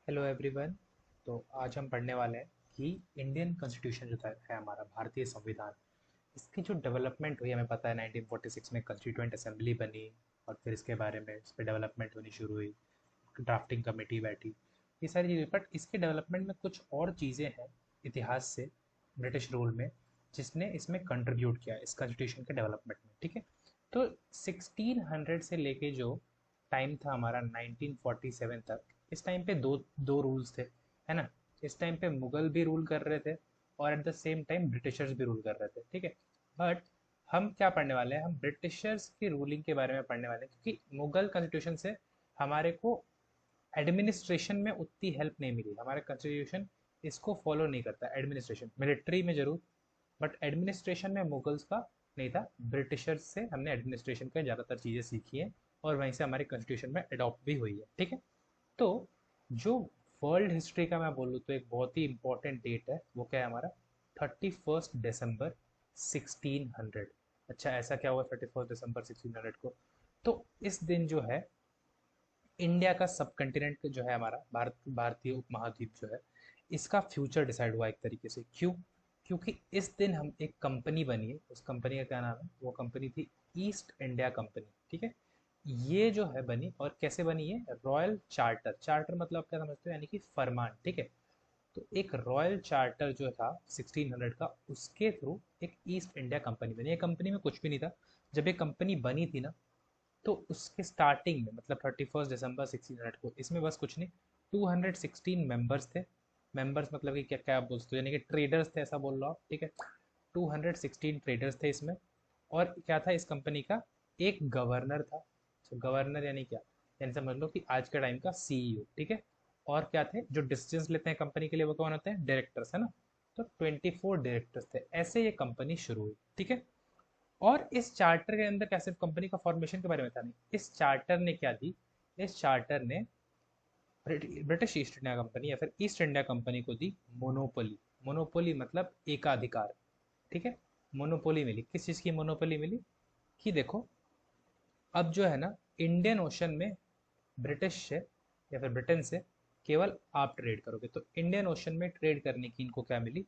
Hello everyone. तो आज हम पढ़ने वाले हैं कि इंडियन कॉन्स्टिट्यूशन जो है हमारा भारतीय संविधान, इसकी जो डेवलपमेंट हुई हमें पता है 1946 में कॉन्स्टिट्यूएंट असेंबली बनी और फिर इसके बारे में इस पर डेवलपमेंट होनी शुरू हुई, ड्राफ्टिंग कमेटी बैठी, ये सारी चीज़ें। बट इसके डेवलपमेंट में कुछ और चीज़ें हैं इतिहास से, ब्रिटिश रूल में, जिसने इसमें कंट्रीब्यूट किया इस कॉन्स्टिट्यूशन के डेवलपमेंट में। ठीक है, तो 1600 से लेके जो टाइम था हमारा 1947 तक, इस टाइम पे दो दो रूल्स थे, है ना। इस टाइम पे मुगल भी रूल कर रहे थे और at the same time Britishers भी रूल कर रहे थे। ठीक है, बट हम क्या पढ़ने वाले हैं, हम ब्रिटिशर्स की रूलिंग के बारे में पढ़ने वाले हैं, क्योंकि मुगल कॉन्स्टिट्यूशन से हमारे को एडमिनिस्ट्रेशन में उतनी हेल्प नहीं मिली। हमारा कॉन्स्टिट्यूशन इसको फॉलो नहीं करता, एडमिनिस्ट्रेशन मिलिट्री में जरूर, बट एडमिनिस्ट्रेशन में मुगल्स का नहीं था। ब्रिटिशर्स से हमने एडमिनिस्ट्रेशन का ज़्यादातर चीज़ें सीखी हैं और वहीं से हमारे कॉन्स्टिट्यूशन में अडॉप्ट भी हुई है। ठीक है, तो जो वर्ल्ड हिस्ट्री का मैं बोलूँ तो एक बहुत ही इंपॉर्टेंट डेट है, वो क्या है हमारा 31 दिसंबर 1600। अच्छा, ऐसा क्या हुआ 31 दिसंबर 1600 को? तो इस दिन जो है इंडिया का सब कंटिनेंट जो है हमारा भारतीय उपमहाद्वीप जो है, इसका फ्यूचर डिसाइड हुआ एक तरीके से। क्यों? क्योंकि इस दिन हम एक कंपनी बनी है, उस कंपनी का क्या नाम है, वो कंपनी थी ईस्ट इंडिया कंपनी। ठीक है, ये जो है बनी, और कैसे बनी है, रॉयल चार्टर। चार्टर मतलब क्या समझते हो, यानी कि फरमान। ठीक है, तो एक रॉयल चार्टर जो था 1600 का, उसके थ्रू एक ईस्ट इंडिया कंपनी बनी। ये कंपनी में कुछ भी नहीं था। जब ये कंपनी बनी थी ना, तो उसके स्टार्टिंग में मतलब 31 दिसंबर 1600 को, इसमें बस कुछ नहीं, 216 मेंबर्स थे। मेंबर्स मतलब कि क्या क्या आप बोलते हो, यानी कि ट्रेडर्स थे, ऐसा बोल लो आप। ठीक है, 216 ट्रेडर्स थे इसमें। और क्या था इस कंपनी का, एक गवर्नर था। तो गवर्नर यानी क्या, यानी समझ लो कि आज के टाइम का सीईओ। ठीक है, और क्या थे जो डिसीजंस लेते हैं कंपनी के लिए, वो कौन होते हैं, डायरेक्टर्स, है ना। तो 24 डायरेक्टर्स थे। ऐसे ये कंपनी शुरू हुई। ठीक है, और इस चार्टर के अंदर क्या सिर्फ कंपनी का फॉर्मेशन के बारे में था, नहीं, इस चार्टर ने क्या दी, इस चार्टर ने ब्रिटिश ईस्ट इंडिया कंपनी या फिर ईस्ट इंडिया कंपनी को दी मोनोपोली। मोनोपोली मतलब एकाधिकार। ठीक है, मोनोपोली मिली, किस चीज़ की मोनोपोली मिली, कि देखो अब जो है ना, इंडियन ओशन में ब्रिटिश से या फिर ब्रिटेन से केवल आप ट्रेड करोगे, तो इंडियन ओशन में ट्रेड करने की इनको क्या मिली,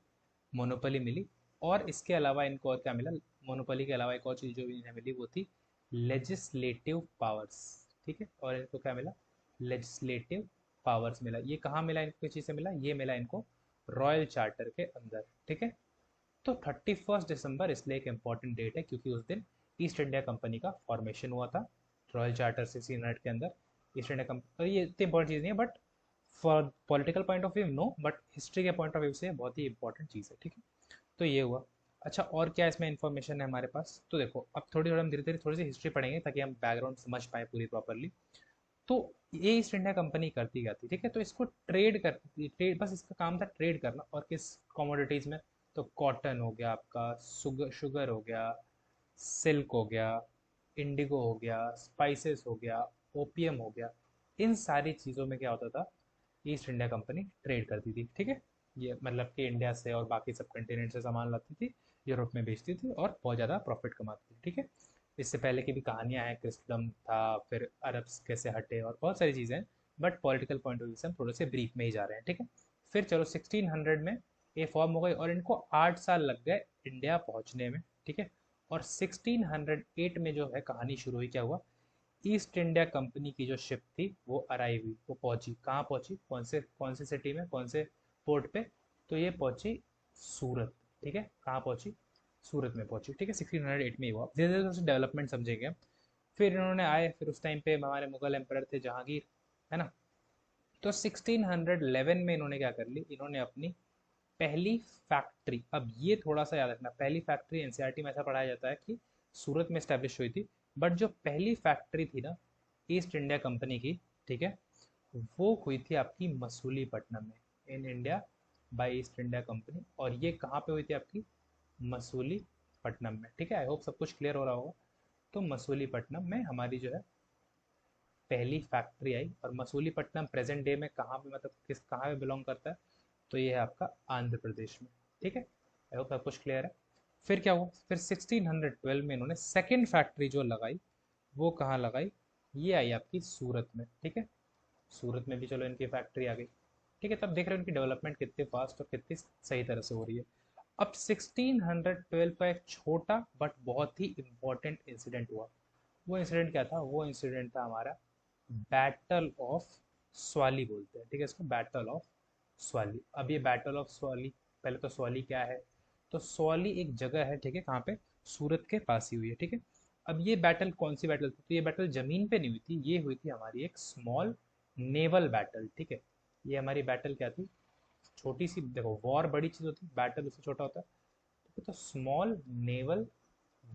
मोनोपोली मिली। और इसके अलावा इनको और क्या मिला, मोनोपोली के अलावा एक और चीज़ जो भी इन्हें मिली वो थी लेजिस्लेटिव पावर्स। ठीक है, और इनको क्या मिला, लेजिस्लेटिव पावर्स मिला। ये कहाँ मिला इनको, किस चीज़ से मिला, ये मिला इनको रॉयल चार्टर के अंदर। ठीक है, तो 31 दिसंबर इसलिए एक इम्पॉर्टेंट डेट है, क्योंकि उस दिन ईस्ट इंडिया कंपनी का फॉर्मेशन हुआ था रॉयल चार्टर से सीनेट के अंदर। ईस्ट इंडिया कंपनी, ये इतनी इंपॉर्टेंट चीज़ नहीं है, but for political point of view no, but history के पॉइंट ऑफ व्यू से बहुत ही इंपॉर्टेंट चीज़ है। ठीक है, तो ये हुआ। अच्छा, और क्या इसमें इन्फॉर्मेशन है हमारे पास, तो देखो अब थोड़ी थोड़ी हम धीरे धीरे थोड़ी सी हिस्ट्री पढ़ेंगे ताकि हम बैकग्राउंड समझ पाए पूरी प्रॉपरली। तो ये ईस्ट इंडिया कंपनी करती क्या थी, ठीक है, तो इसको ट्रेड करती थी, ट्रेड, बस इसका काम था ट्रेड करना। और किस कमोडिटीज़ में, तो कॉटन हो गया आपका, शुगर हो गया, सिल्क हो गया, इंडिगो हो गया, स्पाइसेस हो गया, ओपियम हो गया, इन सारी चीज़ों में क्या होता था, ईस्ट इंडिया कंपनी ट्रेड करती थी। ठीक है, ये मतलब कि इंडिया से और बाकी सब कंटिनेंट से सामान लाती थी, यूरोप में बेचती थी और बहुत ज़्यादा प्रॉफिट कमाती थी। ठीक है, इससे पहले की भी कहानियाँ हैं, क्रिस्टम था, फिर अरब्स कैसे हटे, और बहुत सारी चीज़ें हैं। But political point of view से हम थोड़े से ब्रीफ में ही जा रहे हैं। ठीक है, फिर चलो 1600 में ये फॉर्म हो गई और इनको 8 साल लग गए इंडिया पहुंचने में। ठीक है, और 1608 में जो है कहानी शुरू हुई, क्या हुआ, ईस्ट इंडिया कंपनी की जो शिप थी वो अराइव हुई, वो पहुंची, कहाँ पहुंची, कौन से सिटी में, कौन से पोर्ट पे, तो ये पहुंची सूरत। ठीक है, कहाँ पहुंची, सूरत में पहुंची। ठीक है, 1608 में ही हुआ। धीरे धीरे उससे डेवलपमेंट समझेंगे हम। फिर इन्होंने आए, फिर उस टाइम पे हमारे मुगल एम्पर थे जहांगीर, है ना। तो 1611 में इन्होंने क्या कर ली, इन्होंने अपनी पहली फैक्ट्री, अब ये थोड़ा सा याद रखना, पहली फैक्ट्री एनसीईआरटी में ऐसा पढ़ाया जाता है कि सूरत में स्टैब्लिश हुई थी, बट जो पहली फैक्ट्री थी ना ईस्ट इंडिया कंपनी की, ठीक है, वो हुई थी आपकी मसूलीपट्टनम में, in India by east India company. और ये कहाँ पे हुई थी आपकी, मसूलीपट्टनम में। ठीक है, आई होप सब कुछ क्लियर हो रहा होगा। तो मसूलीपट्टनम में हमारी जो है पहली फैक्ट्री आई। और मसूलीपट्टनम प्रेजेंट डे में कहाँ पे, मतलब किस कहाँ पे बिलोंग करता है, तो ये है आपका आंध्र प्रदेश में। ठीक है, आई होप सब कुछ क्लियर है। फिर क्या हुआ, फिर 1612 में इन्होंने सेकेंड फैक्ट्री जो लगाई, वो कहाँ लगाई, ये आई आपकी सूरत में। ठीक है, सूरत में भी चलो इनकी फैक्ट्री आ गई। ठीक है। तब देख रहे हो उनकी डेवलपमेंट कितनी फास्ट और कितनी सही तरह से हो रही है। अब 1612 का एक छोटा बट बहुत ही इंपॉर्टेंट इंसिडेंट हुआ। वो इंसिडेंट क्या था? वो इंसिडेंट था हमारा बैटल ऑफ स्वाली बोलते हैं, ठीक है इसको, बैटल ऑफ स्वाली। अब ये बैटल ऑफ स्वाली, पहले तो स्वाली क्या है? तो स्वाली एक जगह है, ठीक है, कहाँ पे? सूरत के पास ही हुई है, ठीक है। अब ये बैटल कौन सी बैटल थी? तो ये बैटल जमीन पे नहीं हुई थी, ये हुई थी हमारी एक स्मॉल नेवल बैटल, ठीक है। ये हमारी बैटल क्या थी? छोटी सी, देखो वॉर बड़ी चीज होती है, बैटल उससे छोटा होता है, ठीक है। तो स्मॉल नेवल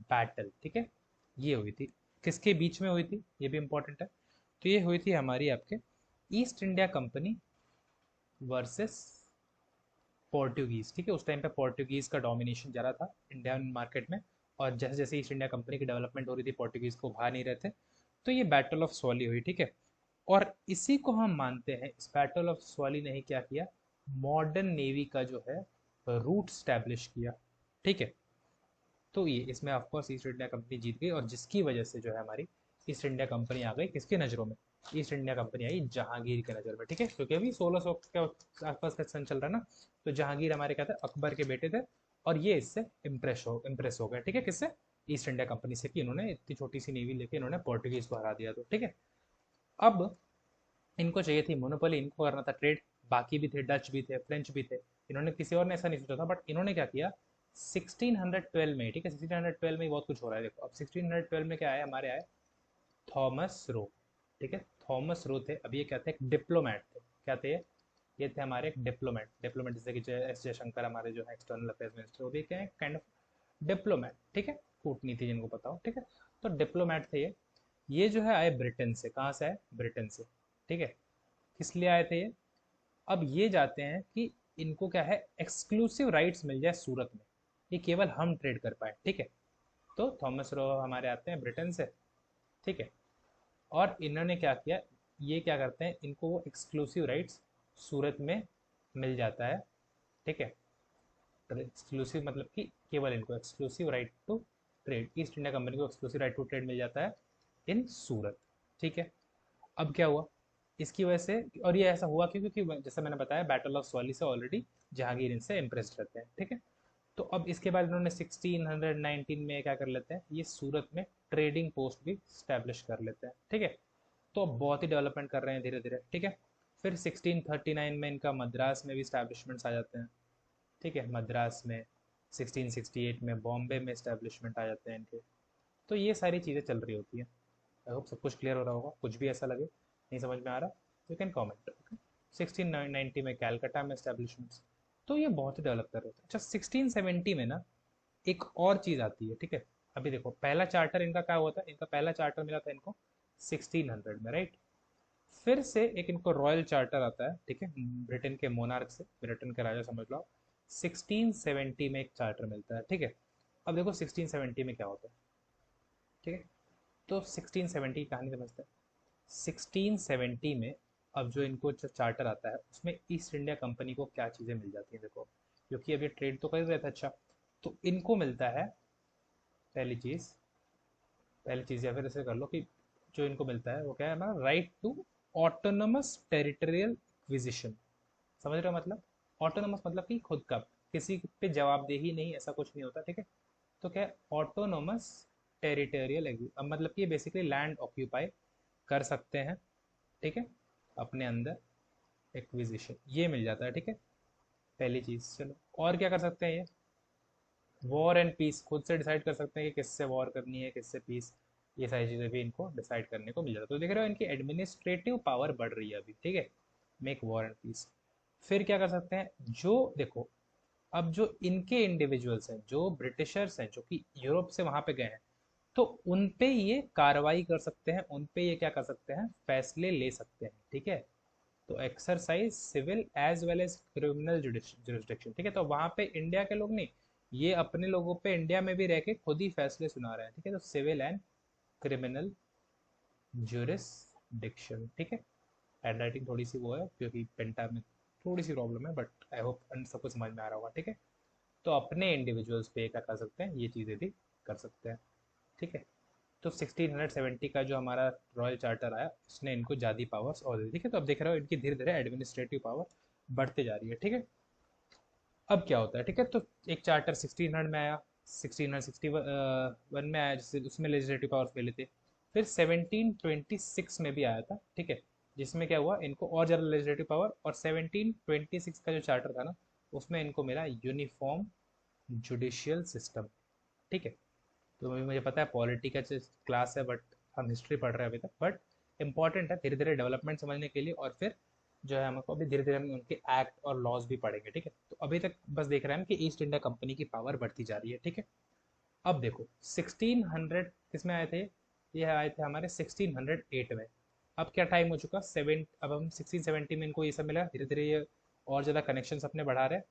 बैटल, ठीक है, ये हुई थी। किसके बीच में हुई थी ये भी इंपॉर्टेंट है। तो ये हुई थी हमारी आपके east India company versus Portuguese, ठीक है। उस टाइम पे पोर्टुगीज का डोमिनेशन ज़्यादा था इंडियन मार्केट में, और जैसे जैसे ईस्ट इंडिया कंपनी की डेवलपमेंट हो रही थी पोर्टुगीज को भा नहीं रहे थे। तो ये बैटल ऑफ स्वाली हुई, ठीक है। और इसी को हम मानते हैं, इस बैटल ऑफ स्वाली ने ही क्या किया? मॉडर्न नेवी का जो है रूट स्टैब्लिश किया, ठीक है। तो ये इसमें ऑफकोर्स ईस्ट इंडिया कंपनी जीत गई, और जिसकी वजह से जो है हमारी ईस्ट इंडिया कंपनी आ गई किसकी नज़रों में? ईस्ट इंडिया कंपनी आई जहांगीर के नज़र में, ठीक है। क्योंकि अभी 1600 के आसपास का सन चल रहा है ना, तो जहांगीर हमारे क्या थे? अकबर के बेटे थे। और ये इससे इम्प्रेस हो गए, ठीक है, किससे? ईस्ट इंडिया कंपनी से, कि इन्होंने इतनी छोटी सी नेवी लेके इन्होंने पोर्टुगीज को हरा दिया, तो ठीक है। अब इनको चाहिए थी मोनोपोली, इनको करना था ट्रेड। बाकी भी थे, डच भी थे, फ्रेंच भी थे, इन्होंने किसी और ने ऐसा नहीं सोचा था, बट इन्होंने क्या किया? 1612 में, ठीक है, 1612 में ही बहुत कुछ हो रहा है। देखो अब 1612 में क्या आया? हमारे आए थॉमस रो, ठीक है। थॉमस रो थे, अब ये क्या थे? एक डिप्लोमेट थे। क्या थे ये थे हमारे एक डिप्लोमेट। डिप्लोमेट जैसे कि एस जयशंकर हमारे जो है एक्सटर्नल अफेयर्स मिनिस्टर, वो भी क्या है? काइंड ऑफ डिप्लोमेट, ठीक है, कूटनीति जिनको पता हो, ठीक है। तो डिप्लोमेट थे ये जो है आए ब्रिटेन से। कहाँ से आए? ब्रिटेन से, ठीक है। किस लिए आए थे ये? अब ये जाते हैं कि इनको क्या है? एक्सक्लूसिव राइट्स मिल जाए सूरत में, ये केवल हम ट्रेड कर पाए, ठीक है। तो थॉमस रो हमारे आते हैं ब्रिटेन से, ठीक है। और इन्होंने क्या किया? ये क्या करते हैं? इनको वो एक्सक्लूसिव राइट्स सूरत में मिल जाता है, ठीक है। एक्सक्लूसिव मतलब कि केवल इनको exclusive right to trade, East India Company को एक्सक्लूसिव राइट टू ट्रेड मिल जाता है इन सूरत, ठीक है। अब क्या हुआ इसकी वजह से? और ये ऐसा हुआ क्यों? क्योंकि जैसे मैंने बताया बैटल ऑफ स्वाली से ऑलरेडी जहांगीर इनसे इम्प्रेस्ड रहते हैं, ठीक है। तो अब इसके बाद इन्होंने 1619 में क्या कर लेते हैं? ये सूरत में ट्रेडिंग पोस्ट भी स्टैब्लिश कर लेते हैं, ठीक है। तो अब बहुत ही डेवलपमेंट कर रहे हैं धीरे धीरे, ठीक है। फिर 1639 में इनका मद्रास में भी स्टैब्लिशमेंट्स आ जाते हैं, ठीक है, मद्रास में। 1668 में बॉम्बे में स्टैब्लिशमेंट आ जाते हैं इनके। तो ये सारी चीज़ें चल रही होती हैं। आई होप सब कुछ क्लियर हो रहा होगा। कुछ भी ऐसा लगे नहीं समझ में आ रहा, यू कैन कॉमेंट, ओके। 1690 में कैलकाटा में स्टैब्लिशमेंट्स। तो ये बहुत ही डेवलप कर रहे थे। अच्छा 1670 में ना एक और चीज़ आती है, ठीक है। अभी देखो पहला चार्टर इनका क्या हुआ था? इनका पहला चार्टर मिला था इनको 1600 में, राइट। फिर से एक इनको रॉयल चार्टर आता है, ठीक है, ब्रिटेन के मोनार्क से, ब्रिटेन के राजा समझ लो आप। 1670 में एक चार्टर मिलता है, ठीक है। अब देखो 1670 में क्या होता है, ठीक है। तो 1670 की कहानी समझते हैं। 1670 में अब जो इनको जो चार्टर आता है उसमें ईस्ट इंडिया कंपनी को क्या चीज़ें मिल जाती हैं? देखो क्योंकि अभी ट्रेड तो कर रहे थे, अच्छा, तो इनको मिलता है पहली चीज़, पहली चीज़ या फिर ऐसे कर लो कि जो इनको मिलता है वो क्या है? हमारा right to autonomous territorial acquisition. समझ रहे हो मतलब? ऑटोनमस मतलब कि खुद का, किसी पे जवाबदेही नहीं, ऐसा कुछ नहीं होता, ठीक है। तो क्या है ऑटोनोमस टेरिटोरियल? अब मतलब कि ये बेसिकली लैंड ऑक्यूपाई कर सकते हैं, ठीक है, अपने अंदर। एक्विजिशन ये मिल जाता है, ठीक है, पहली चीज। चलो और क्या कर सकते हैं? ये वॉर एंड पीस खुद से डिसाइड कर सकते हैं कि किससे वॉर करनी है, किससे पीस। ये सारी चीज़ें भी इनको डिसाइड करने को मिल जाता है। तो देख रहे हो इनकी एडमिनिस्ट्रेटिव पावर बढ़ रही है अभी, ठीक है, मेक वॉर एंड पीस। फिर क्या कर सकते हैं? जो देखो अब जो इनके इंडिविजुअल्स हैं, जो ब्रिटिशर्स हैं, जो कि यूरोप से वहां पे गए हैं, तो उन पे ये कार्रवाई कर सकते हैं, उन पे ये क्या कर सकते हैं? फैसले ले सकते हैं, ठीक है। तो exercise civil as well as criminal jurisdiction, ठीक है। तो वहां पे इंडिया के लोग नहीं, ये अपने लोगों पे इंडिया में भी रह के खुद ही फैसले सुना रहे हैं, ठीक है। तो सिविल एंड क्रिमिनल जुरिस्डिक्शन, ठीक है। हैंड राइटिंग थोड़ी सी वो है क्योंकि पेंटा में थोड़ी सी प्रॉब्लम है, बट आई होप सबको समझ में आ रहा होगा, ठीक है। तो अपने इंडिविजुअल्स पे क्या कर सकते हैं? ये चीज़ें भी कर सकते हैं, ठीक है। तो 1670 का जो हमारा रॉयल चार्टर आया उसने इनको ज़्यादा पावर्स और दी, ठीक है। तो अब देख रहे हो इनकी धीरे धीरे एडमिनिस्ट्रेटिव पावर बढ़ते जा रही है, ठीक है। अब क्या होता है, ठीक है, तो एक चार्टर 1600 में आया, 1661 में आया, जिससे उसमें लेजिस्लेटिव पावर्स मिले थे। फिर 1726 में भी आया था, ठीक है, जिसमें क्या हुआ, इनको और ज़्यादा लेजिस्लेटिव पावर, और 1726 का जो चार्टर था ना, उसमें इनको मिला यूनिफॉर्म जुडिशियल सिस्टम, ठीक है। तो मुझे पता है पॉलिटी का क्लास है, बट हम हिस्ट्री पढ़ रहे हैं अभी तक, बट इंपॉर्टेंट है धीरे धीरे डेवलपमेंट समझने के लिए, और फिर जो है हमको अभी धीरे धीरे हम उनके एक्ट और लॉज भी पढ़ेंगे, ठीक है। तो अभी तक बस देख रहे हैं हम कि ईस्ट इंडिया कंपनी की पावर बढ़ती जा रही है, ठीक है। अब देखो 1600 किसमें आए थे, ये आए थे हमारे 1608 में। अब क्या टाइम हो चुका, सेवन, अब हम 1670 में इनको ये सब मिला, धीरे धीरे ये और ज़्यादा कनेक्शन अपने बढ़ा रहे हैं।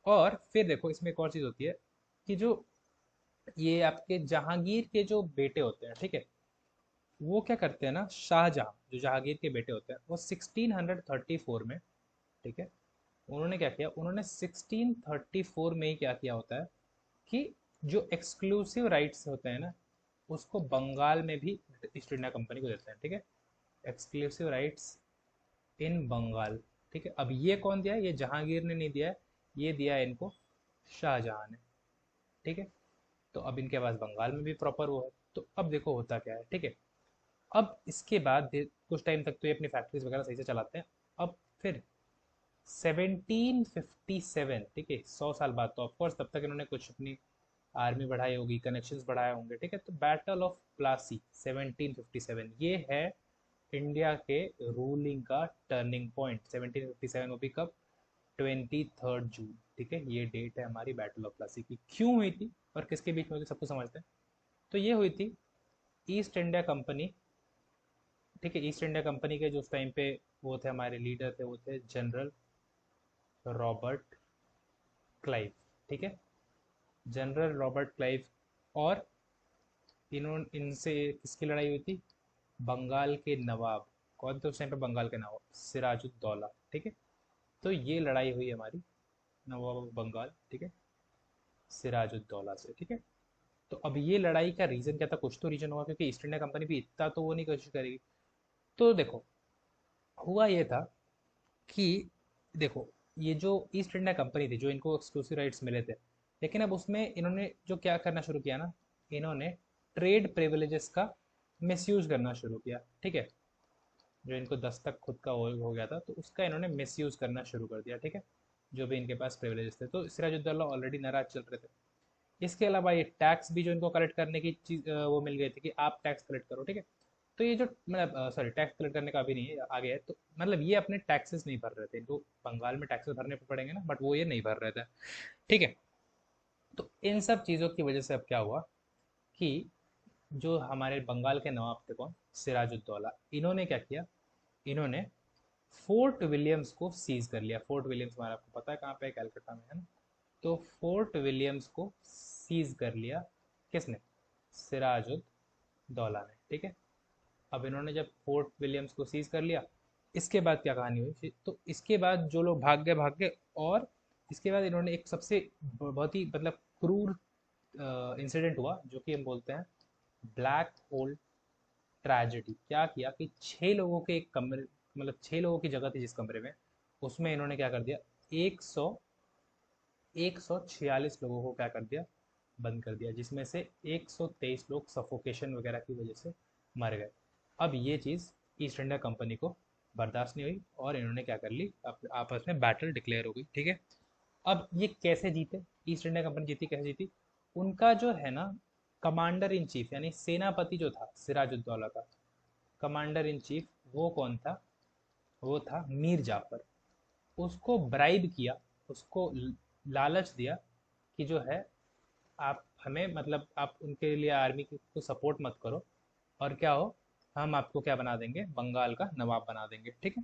और फिर देखो इसमें एक और चीज़ होती है कि जो ये आपके जहांगीर के जो बेटे होते हैं, ठीक है, वो क्या करते हैं ना, शाहजहां जो जहांगीर के बेटे होते हैं, वो 1634 में, ठीक है, उन्होंने क्या किया, उन्होंने 1634 में ही क्या किया होता है कि जो एक्सक्लूसिव राइट्स होते हैं ना, उसको बंगाल में भी ईस्ट इंडिया कंपनी को देते हैं, ठीक है। एक्सक्लूसिव राइट्स इन बंगाल, ठीक है। अब ये कौन दिया है, ये जहांगीर ने नहीं दिया है, ये दिया है इनको शाहजहां ने, ठीक है। तो अब इनके पास बंगाल में भी प्रॉपर वो है। तो अब देखो होता क्या है, ठीक है। अब इसके बाद कुछ टाइम तक तो ये अपनी फैक्ट्रीज वगैरह सही से चलाते हैं। अब फिर 1757, ठीक है, 100 साल बाद, तो ऑफकोर्स तब तक इन्होंने कुछ अपनी आर्मी बढ़ाई होगी, कनेक्शंस बढ़ाए होंगे, ठीक है। तो बैटल ऑफ प्लासी 1757, ये है इंडिया के रूलिंग का टर्निंग पॉइंट। 1757 वो भी कब, 23 जून, ठीक है, ये डेट है हमारी बैटल ऑफ प्लासी की। क्यों हुई थी और किसके बीच में हुई थी, सबको समझते हैं। तो ये हुई थी ईस्ट इंडिया कंपनी, ठीक है। ईस्ट इंडिया कंपनी के जो उस टाइम पे वो थे हमारे लीडर थे, वो थे जनरल रॉबर्ट क्लाइव, ठीक है, जनरल रॉबर्ट क्लाइव। और इन्होंने इनसे किसकी लड़ाई हुई थी, बंगाल के नवाब, कौन थे उस टाइम पे बंगाल के नवाब, सिराजुद्दौला, ठीक है। तो ये लड़ाई हुई हमारी नवाब ऑफ बंगाल, ठीक है, सिराजुद्दौला से, ठीक है। तो अब ये लड़ाई का रीजन क्या था, कुछ तो रीजन होगा, क्योंकि ईस्ट इंडिया कंपनी भी इतना तो वो नहीं कोशिश करेगी। तो देखो हुआ ये था कि देखो ये जो ईस्ट इंडिया कंपनी थी, जो इनको एक्सक्लूसिव राइट्स मिले थे, लेकिन अब उसमें इन्होंने जो क्या करना शुरू किया ना, इन्होंने ट्रेड प्रिविलेजेस का मिसयूज करना शुरू किया, ठीक है। जो इनको दस्तक खुद का हो गया था, तो उसका इन्होंने मिसयूज करना शुरू कर दिया, ठीक है, जो भी इनके पास प्रिविलेजेस थे। तो सिराजुद्दौला ऑलरेडी नाराज चल रहे थे। इसके अलावा ये टैक्स भी जो इनको कलेक्ट करने की चीज वो मिल गई थी कि आप टैक्स कलेक्ट करो, ठीक है। तो ये जो मतलब सॉरी, टैक्स कलेक्ट करने का अभी नहीं है, आगे है। तो मतलब ये अपने टैक्सेस नहीं भर रहे थे, इनको बंगाल में टैक्सेस भरने पड़ेंगे ना, बट वो ये नहीं भर रहे थे, ठीक है। तो इन सब चीज़ों की वजह से अब क्या हुआ कि जो हमारे बंगाल के नवाब थे, कौन, सिराजुद्दौला, इन्होंने क्या किया, इन्होंने फोर्ट विलियम्स को सीज कर लिया। फोर्ट विलियम्स हमारा आपको पता है कहाँ पे है, कैलकाटा में है ना। तो फोर्ट विलियम्स को सीज कर लिया, किसने, सिराजुद्दौला ने, ठीक है। अब इन्होंने जब फोर्ट विलियम्स को सीज कर लिया, इसके बाद क्या कहानी हुई, तो इसके बाद जो लोग भाग गए, और इसके बाद इन्होंने एक सबसे बहुत ही मतलब क्रूर इंसिडेंट हुआ, जो कि हम बोलते हैं ब्लैक होल ट्रेजेडी। क्या किया कि 6 लोगों के एक कमरे, मतलब 6 लोगों की जगह थी जिस कमरे में, उसमें इन्होंने क्या कर दिया, 146 लोगों को क्या कर दिया, बंद कर दिया, जिसमें से 123 लोग सफोकेशन वगैरह की वजह से मर गए। अब ये चीज़ ईस्ट इंडिया कंपनी को बर्दाश्त नहीं हुई, और इन्होंने क्या कर ली, आपस में बैटल डिक्लेयर हो गई, ठीक है। अब ये कैसे जीते, ईस्ट इंडिया कंपनी जीती कैसे जीती, उनका जो है ना कमांडर इन चीफ, यानी सेनापति जो था सिराजुद्दौला का, कमांडर इन चीफ वो कौन था, वो था मीर जाफर। उसको ब्राइब किया, उसको लालच दिया कि जो है आप हमें, मतलब आप उनके लिए आर्मी को सपोर्ट मत करो, और क्या हो, हम आपको क्या बना देंगे, बंगाल का नवाब बना देंगे, ठीक है।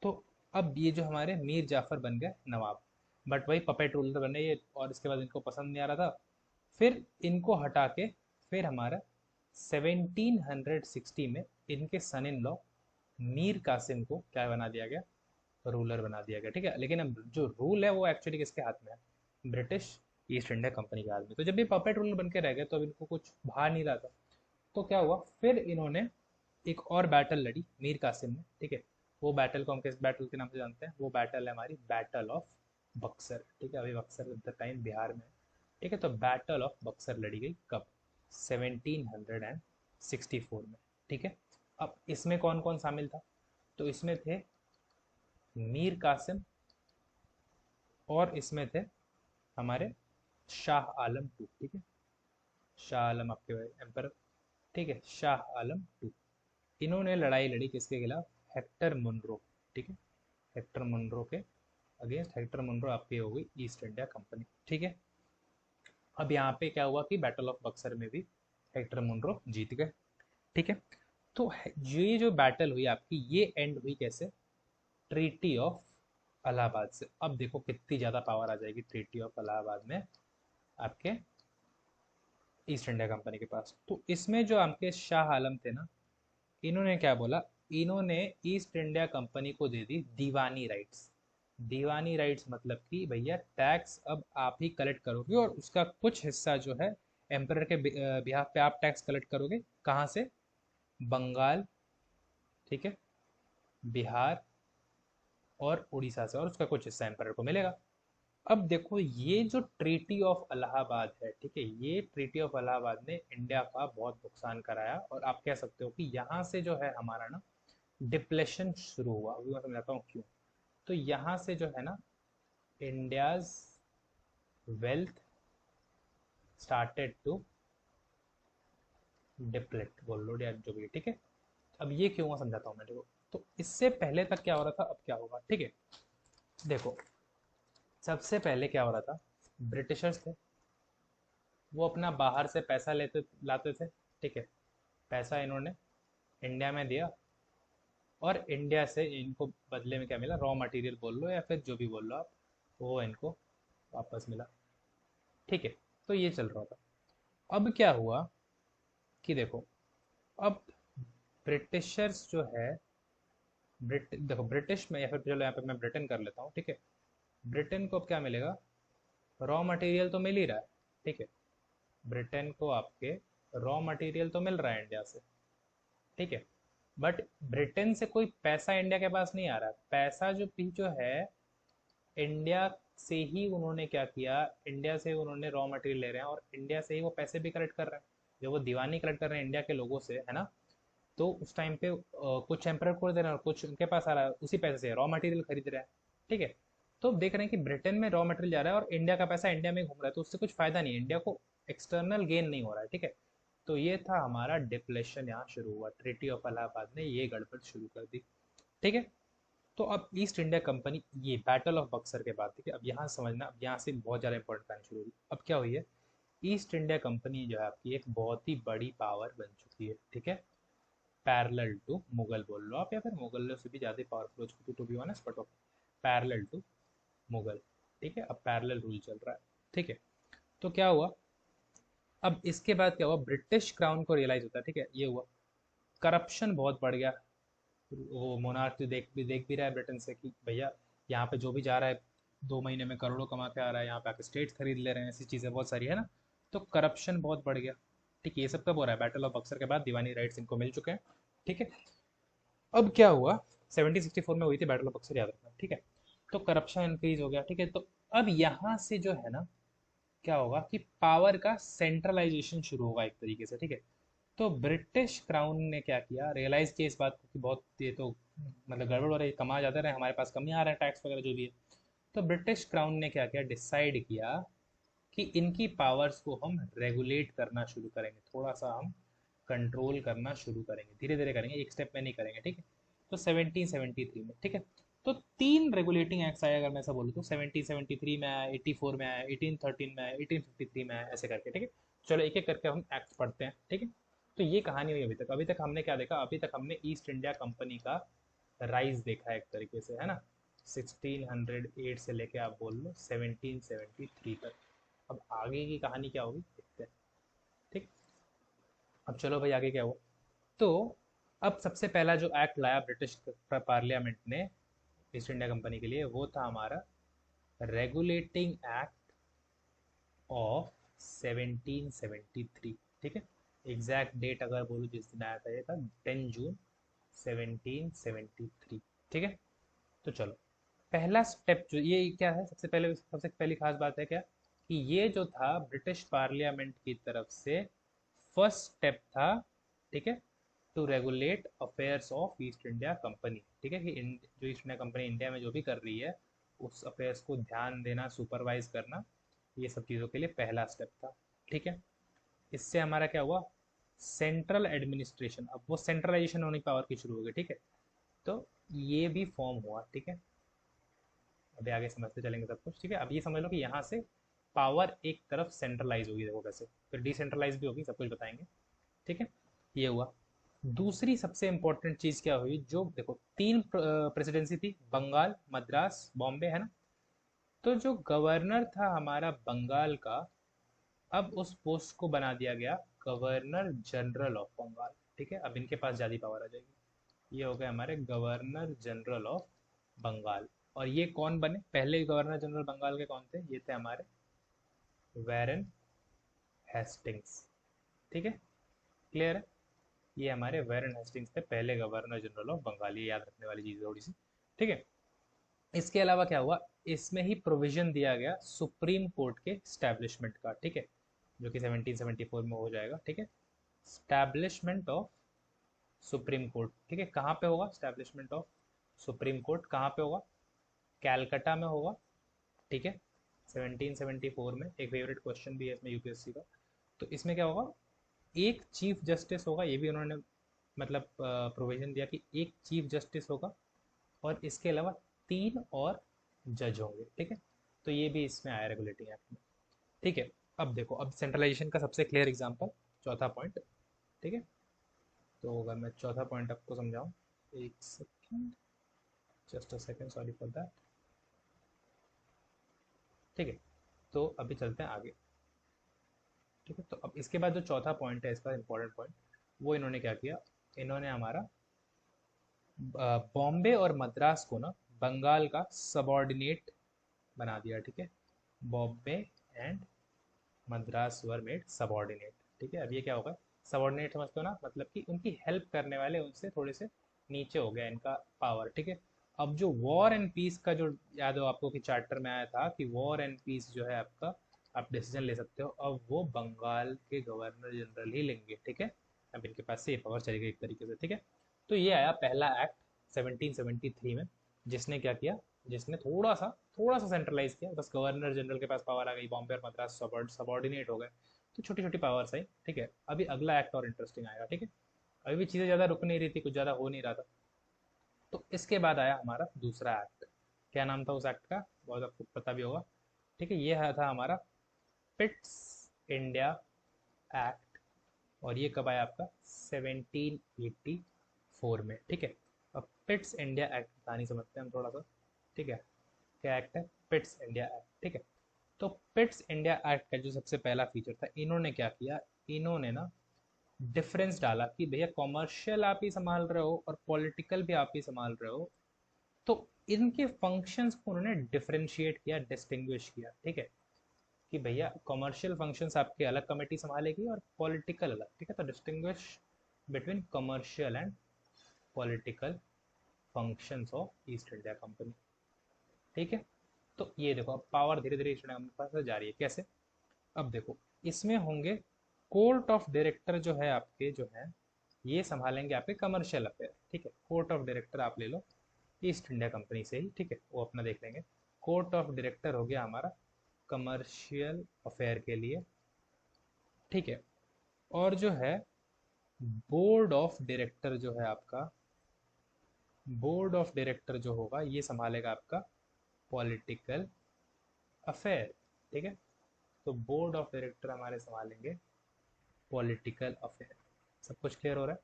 तो अब ये जो हमारे मीर जाफर बन गए नवाब, बट वही पपेट रूलर बने ये, और इसके बाद इनको पसंद नहीं आ रहा था। फिर इनको हटा के फिर हमारा 1760 में इनके सन इन लॉ मीर कासिम को क्या बना दिया गया, रूलर बना दिया गया, ठीक है। लेकिन अब जो रूल है वो एक्चुअली किसके हाथ में है, ब्रिटिश ईस्ट इंडिया कंपनी के हाथ में। तो जब भी पपेट रूलर बन के रह गए, तो अब इनको कुछ भा नहीं रहा था। तो क्या हुआ, फिर इन्होंने एक और बैटल लड़ी मीर कासिम ने, ठीक है। वो बैटल को हम किस बैटल के नाम से जानते हैं? वो बैटल है हमारी बैटल ऑफ बक्सर। ठीक है, अभी Buxar at the time Bihar में है। ठीक है, तो बैटल ऑफ बक्सर लड़ी गई कब? 1764 में। ठीक है, अब इसमें कौन कौन शामिल था? तो इसमें थे मीर कासिम, और इसमें थे हमारे शाह आलम टू। ठीक है, शाह आलम आपके एम्पर। ठीक है, शाह आलम टू। इन्होंने लड़ाई लड़ी किसके खिलाफ? Hector Munro. ठीक है, हेक्टर मुनरो के अगेंस्ट। हेक्टर मुनरो आपकी हो गई ईस्ट इंडिया कंपनी। ठीक है, अब यहाँ पे क्या हुआ कि बैटल ऑफ बक्सर में भी हेक्टर मुनरो जीत गए। ठीक है, तो ये जो बैटल हुई आपकी, ये एंड हुई कैसे? ट्रीटी ऑफ इलाहाबाद से। अब देखो कितनी ज़्यादा पावर आ जाएगी ट्रीटी ऑफ इलाहाबाद में आपके ईस्ट इंडिया कंपनी के पास। तो इसमें जो आपके शाह आलम थे ना, इन्होंने क्या बोला? इन्होंने ईस्ट इंडिया कंपनी को दे दी दीवानी राइट्स। दीवानी राइट्स मतलब कि भैया टैक्स अब आप ही कलेक्ट करोगे, और उसका कुछ हिस्सा जो है एम्परर के बिहाफ पे आप टैक्स कलेक्ट करोगे। कहाँ से? बंगाल, ठीक है, बिहार और उड़ीसा से, और उसका कुछ हिस्सा एम्परर को मिलेगा। अब देखो ये जो ट्रीटी ऑफ इलाहाबाद है, ठीक है, ये ट्रीटी ऑफ इलाहाबाद ने इंडिया का बहुत नुकसान कराया, और आप कह सकते हो कि यहाँ से जो है हमारा ना डिप्लेशन शुरू हुआ। अभी मैं समझाता हूँ क्यों। तो यहाँ से जो है ना India's wealth started to deplete, बोल लो या जो भी, ठीक है। अब ये क्यों हुआ समझाता हूँ मैं, देखो। तो इससे पहले तक क्या हो रहा था, अब क्या होगा, ठीक है। देखो, सबसे पहले क्या हो रहा था, ब्रिटिशर्स थे, वो अपना बाहर से पैसा लेते लाते थे। ठीक है, पैसा इन्होंने इंडिया में दिया, और इंडिया से इनको बदले में क्या मिला? रॉ मटेरियल बोल लो या फिर जो भी बोल लो आप, वो इनको वापस मिला। ठीक है, तो ये चल रहा था। अब क्या हुआ कि देखो, अब ब्रिटिशर्स जो है, देखो ब्रिटिश में, या फिर चलो यहाँ पे मैं ब्रिटेन कर लेता हूँ। ठीक है, ब्रिटेन को अब क्या मिलेगा? रॉ मटेरियल तो मिल ही रहा है। ठीक है, ब्रिटेन को आपके रॉ मटेरियल तो मिल रहा है इंडिया से। ठीक है, बट ब्रिटेन से कोई पैसा इंडिया के पास नहीं आ रहा है। पैसा जो है इंडिया से ही उन्होंने क्या किया, इंडिया से उन्होंने रॉ मटेरियल ले रहे हैं, और इंडिया से ही वो पैसे भी कलेक्ट कर रहे हैं। जो वो दीवानी कलेक्ट कर रहे हैं इंडिया के लोगों से, है ना। तो उस टाइम पे कुछ एम्परर को दे रहे हैं और कुछ उनके पास आ रहा है, उसी पैसे से रॉ मटेरियल खरीद रहे हैं। ठीक है, तो देख रहे हैं कि ब्रिटेन में रॉ मटेरियल जा रहा है और इंडिया का पैसा इंडिया में घूम रहा है, तो उससे कुछ फायदा नहीं है, इंडिया को एक्सटर्नल गेन नहीं हो रहा है। ठीक है, तो ये था हमारा डिप्लेशन, यहाँ शुरू हुआ। ट्रीटी ऑफ इलाहाबाद ने ये गड़बड़ शुरू कर दी। ठीक है, तो अब ईस्ट इंडिया कंपनी, ये बैटल ऑफ बक्सर के बाद, ठीक है, अब यहाँ समझना, अब यहाँ से बहुत ज़्यादा इंपॉर्टेंट कहानी शुरू हुई। अब क्या हुई है, ईस्ट इंडिया कंपनी जो है आपकी एक बहुत ही बड़ी पावर बन चुकी है। ठीक है, पैरेलल टू मुगल बोल लो आप, या फिर मुगलों से भी ज़्यादा पावरफुल हो चुकी, to be honest, but parallel to Mughal. ठीक है, अब पैरेलल रूल चल रहा है। ठीक है, तो क्या हुआ, अब इसके बाद क्या हुआ, ब्रिटिश क्राउन को रियलाइज होता है, ठीक है, ये हुआ, करप्शन बहुत बढ़ गया। वो मोनार्क तो देख भी रहा है ब्रिटेन से कि भैया यहाँ पे जो भी जा रहा है 2 महीने में करोड़ों कमा के आ रहा है, यहाँ पे आके स्टेट्स खरीद ले रहे हैं, ऐसी चीज़ें बहुत सारी है ना। तो करप्शन बहुत बढ़ गया। ठीक है, ये सब कब हो रहा है? बैटल ऑफ बक्सर के बाद दीवानी राइट्स इनको मिल चुके हैं। ठीक है, अब क्या हुआ, 1764 में हुई थी बैटल ऑफ बक्सर, याद रखना। ठीक है, तो करप्शन इंक्रीज हो गया। ठीक है, तो अब यहाँ से जो है ना क्या होगा कि पावर का सेंट्रलाइजेशन शुरू होगा एक तरीके से। ठीक है, तो ब्रिटिश क्राउन ने क्या किया, रियलाइज किया इस बात को कि बहुत ये तो मतलब गड़बड़ हो रही है, कमा जाते रहे, हमारे पास कम ही आ रहा है टैक्स वगैरह जो भी है। तो ब्रिटिश क्राउन ने क्या किया, डिसाइड किया कि इनकी पावर्स को हम रेगुलेट करना शुरू करेंगे, थोड़ा सा हम कंट्रोल करना शुरू करेंगे, धीरे धीरे करेंगे, एक स्टेप में नहीं करेंगे। ठीक है, तो 1773 में, ठीक है, तो 3 रेगुलेटिंग एक्ट्स आए, अगर मैं ऐसा बोलूँ तो 1773 में आया, 84 में आया, 1813 में आया, 1853 में आया, ऐसे करके। ठीक है, चलो एक एक करके हम एक्ट पढ़ते हैं। ठीक है, तो ये कहानी हुई। अभी तक हमने क्या देखा, अभी तक हमने ईस्ट इंडिया कंपनी का राइज देखा है एक तरीके से, है ना। 1608 से लेके आप बोल लो 1773 तक। अब आगे की कहानी क्या होगी देखते हैं। ठीक, अब चलो भाई आगे क्या हुआ। तो अब सबसे पहला जो एक्ट लाया ब्रिटिश पार्लियामेंट ने ईस्ट इंडिया कंपनी के लिए, वो था हमारा रेगुलेटिंग एक्ट ऑफ 1773। ठीक है, एग्जैक्ट डेट अगर बोलूँ जिस दिन आया था, ये था 10 जून 1773। ठीक है। तो चलो, पहला स्टेप जो ये क्या है, सबसे पहली खास बात है क्या, कि ये जो था ब्रिटिश पार्लियामेंट की तरफ से फर्स्ट स्टेप था, ठीक है, to regulate affairs of East India Company. ठीक है, कि जो ईस्ट इंडिया कंपनी इंडिया में जो भी कर रही है उस अफेयर्स को ध्यान देना, सुपरवाइज करना, ये सब चीज़ों के लिए पहला स्टेप था। ठीक है, इससे हमारा क्या हुआ, सेंट्रल एडमिनिस्ट्रेशन, अब वो सेंट्रलाइजेशन होने पावर की शुरू हो गई। ठीक है, तो ये भी फॉर्म हुआ। ठीक है, अभी आगे समझते चलेंगे सब कुछ। ठीक है, अब ये समझ लो कि यहाँ से पावर एक तरफ सेंट्रलाइज होगी, देखो कैसे, फिर डिसेंट्रलाइज भी होगी, सब कुछ बताएंगे। ठीक है, ये हुआ। दूसरी सबसे इंपॉर्टेंट चीज क्या हुई, जो देखो तीन प्रेसिडेंसी थी, बंगाल, मद्रास, बॉम्बे, है ना। तो जो गवर्नर था हमारा बंगाल का, अब उस पोस्ट को बना दिया गया गवर्नर जनरल ऑफ बंगाल। ठीक है, अब इनके पास ज़्यादा पावर आ जाएगी, ये हो गए हमारे गवर्नर जनरल ऑफ बंगाल। और ये कौन बने, पहले गवर्नर जनरल बंगाल के कौन थे, ये थे हमारे वैरन हेस्टिंग्स। ठीक है, क्लियर है, ये हमारे वैरन हेस्टिंग्स थे पहले गवर्नर जनरल ऑफ बंगाल, ये याद रखने वाली चीज़ है थोड़ी सी। ठीक है, इसके अलावा क्या हुआ, इसमें ही प्रोविजन दिया गया सुप्रीम कोर्ट के स्टैब्लिशमेंट का। ठीक है, जो कि 1774 में हो जाएगा। ठीक है, स्टैब्लिशमेंट ऑफ सुप्रीम कोर्ट। ठीक है, कहाँ पे होगा स्टैब्लिशमेंट ऑफ सुप्रीम कोर्ट, कहाँ पे होगा, कैलकाटा में होगा। ठीक है, 1774 में, एक फेवरेट क्वेश्चन भी है इसमें यूपीएससी का। तो इसमें क्या होगा, एक चीफ जस्टिस होगा, ये भी उन्होंने मतलब प्रोविजन दिया कि एक चीफ जस्टिस होगा, और इसके अलावा तीन और जज होंगे। ठीक है, तो ये भी इसमें आया रेगुलेटिंग एक्ट में। ठीक है, अब देखो, अब सेंट्रलाइजेशन का सबसे क्लियर एग्जांपल, चौथा पॉइंट। ठीक है, तो अगर मैं चौथा पॉइंट आपको समझाऊं, एक second, just a second, sorry for that. ठीक है, तो अभी चलते हैं आगे। ठीक है, तो अब इसके बाद जो चौथा पॉइंट है, इसका इंपॉर्टेंट पॉइंट, वो इन्होंने क्या किया, इन्होंने हमारा बॉम्बे और मद्रास को ना बंगाल का सबॉर्डिनेट बना दिया। ठीक है, Bombay and Madras were made subordinate. ठीक है, अब ये क्या होगा, सबॉर्डिनेट समझते हो ना, मतलब कि उनकी हेल्प करने वाले उनसे थोड़े से नीचे हो गया इनका पावर। ठीक है, अब जो वॉर एंड पीस का जो, याद हो आपको कि चार्टर में आया था कि वॉर एंड पीस जो है आपका, आप डिसीजन ले सकते हो, अब वो बंगाल के गवर्नर जनरल ही लेंगे। ठीक है, अब इनके पास से ये पावर चली गई एक तरीके से। ठीक है, तो ये आया पहला एक्ट 1773 में, जिसने क्या किया, जिसने थोड़ा सा सेंट्रलाइज किया, बस गवर्नर जनरल के पास पावर आ गई, बॉम्बे और मद्रास सबॉर्डिनेट हो गए, तो छोटी छोटी पावर्स आई। ठीक है, अभी अगला एक्ट और इंटरेस्टिंग आएगा। ठीक है, अभी भी चीज़ें ज़्यादा रुक नहीं रही थी, कुछ ज़्यादा हो नहीं रहा था। तो इसके बाद आया हमारा दूसरा एक्ट, क्या नाम था उस एक्ट का, बहुत आपको पता भी होगा। ठीक है, ये था हमारा पिट्स इंडिया एक्ट, और ये कब आया आपका, 1784 में। ठीक है, अब पिट्स इंडिया एक्ट कहानी समझते हैं हम थोड़ा सा। ठीक है, क्या एक्ट है, पिट्स इंडिया एक्ट। ठीक है, तो पिट्स इंडिया एक्ट का जो सबसे पहला फीचर था, इन्होंने क्या किया, इन्होंने ना डिफरेंस डाला कि भैया कॉमर्शियल आप ही संभाल रहे हो और पॉलिटिकल भी आप ही संभाल रहे हो, तो इनके फंक्शंस को उन्होंने डिफरेंशिएट किया, डिस्टिंग्विश किया। ठीक है, कि भैया कॉमर्शियल फंक्शंस आपके अलग कमेटी संभालेगी और पॉलिटिकल अलग। ठीक है, तो distinguish between commercial and political functions of East India Company. ठीक है, तो ये देखो, अब पावर धीरे धीरे ईस्ट इंडिया कंपनी के पास जा रही है, कैसे, अब देखो, इसमें होंगे कोर्ट ऑफ डायरेक्टर जो है आपके, जो है ये संभालेंगे आपके कमर्शियल अफेयर। ठीक है, कोर्ट ऑफ डायरेक्टर आप ले लो ईस्ट इंडिया कंपनी से ही। ठीक है, वो अपना देख लेंगे। कोर्ट ऑफ डायरेक्टर हो गया हमारा कमर्शियल अफेयर के लिए। ठीक है, और जो है बोर्ड ऑफ डायरेक्टर जो है आपका, बोर्ड ऑफ डायरेक्टर जो होगा ये संभालेगा आपका पॉलिटिकल अफेयर। ठीक है, तो बोर्ड ऑफ डायरेक्टर हमारे संभालेंगे पॉलिटिकल अफेयर। सब कुछ क्लियर हो रहा है।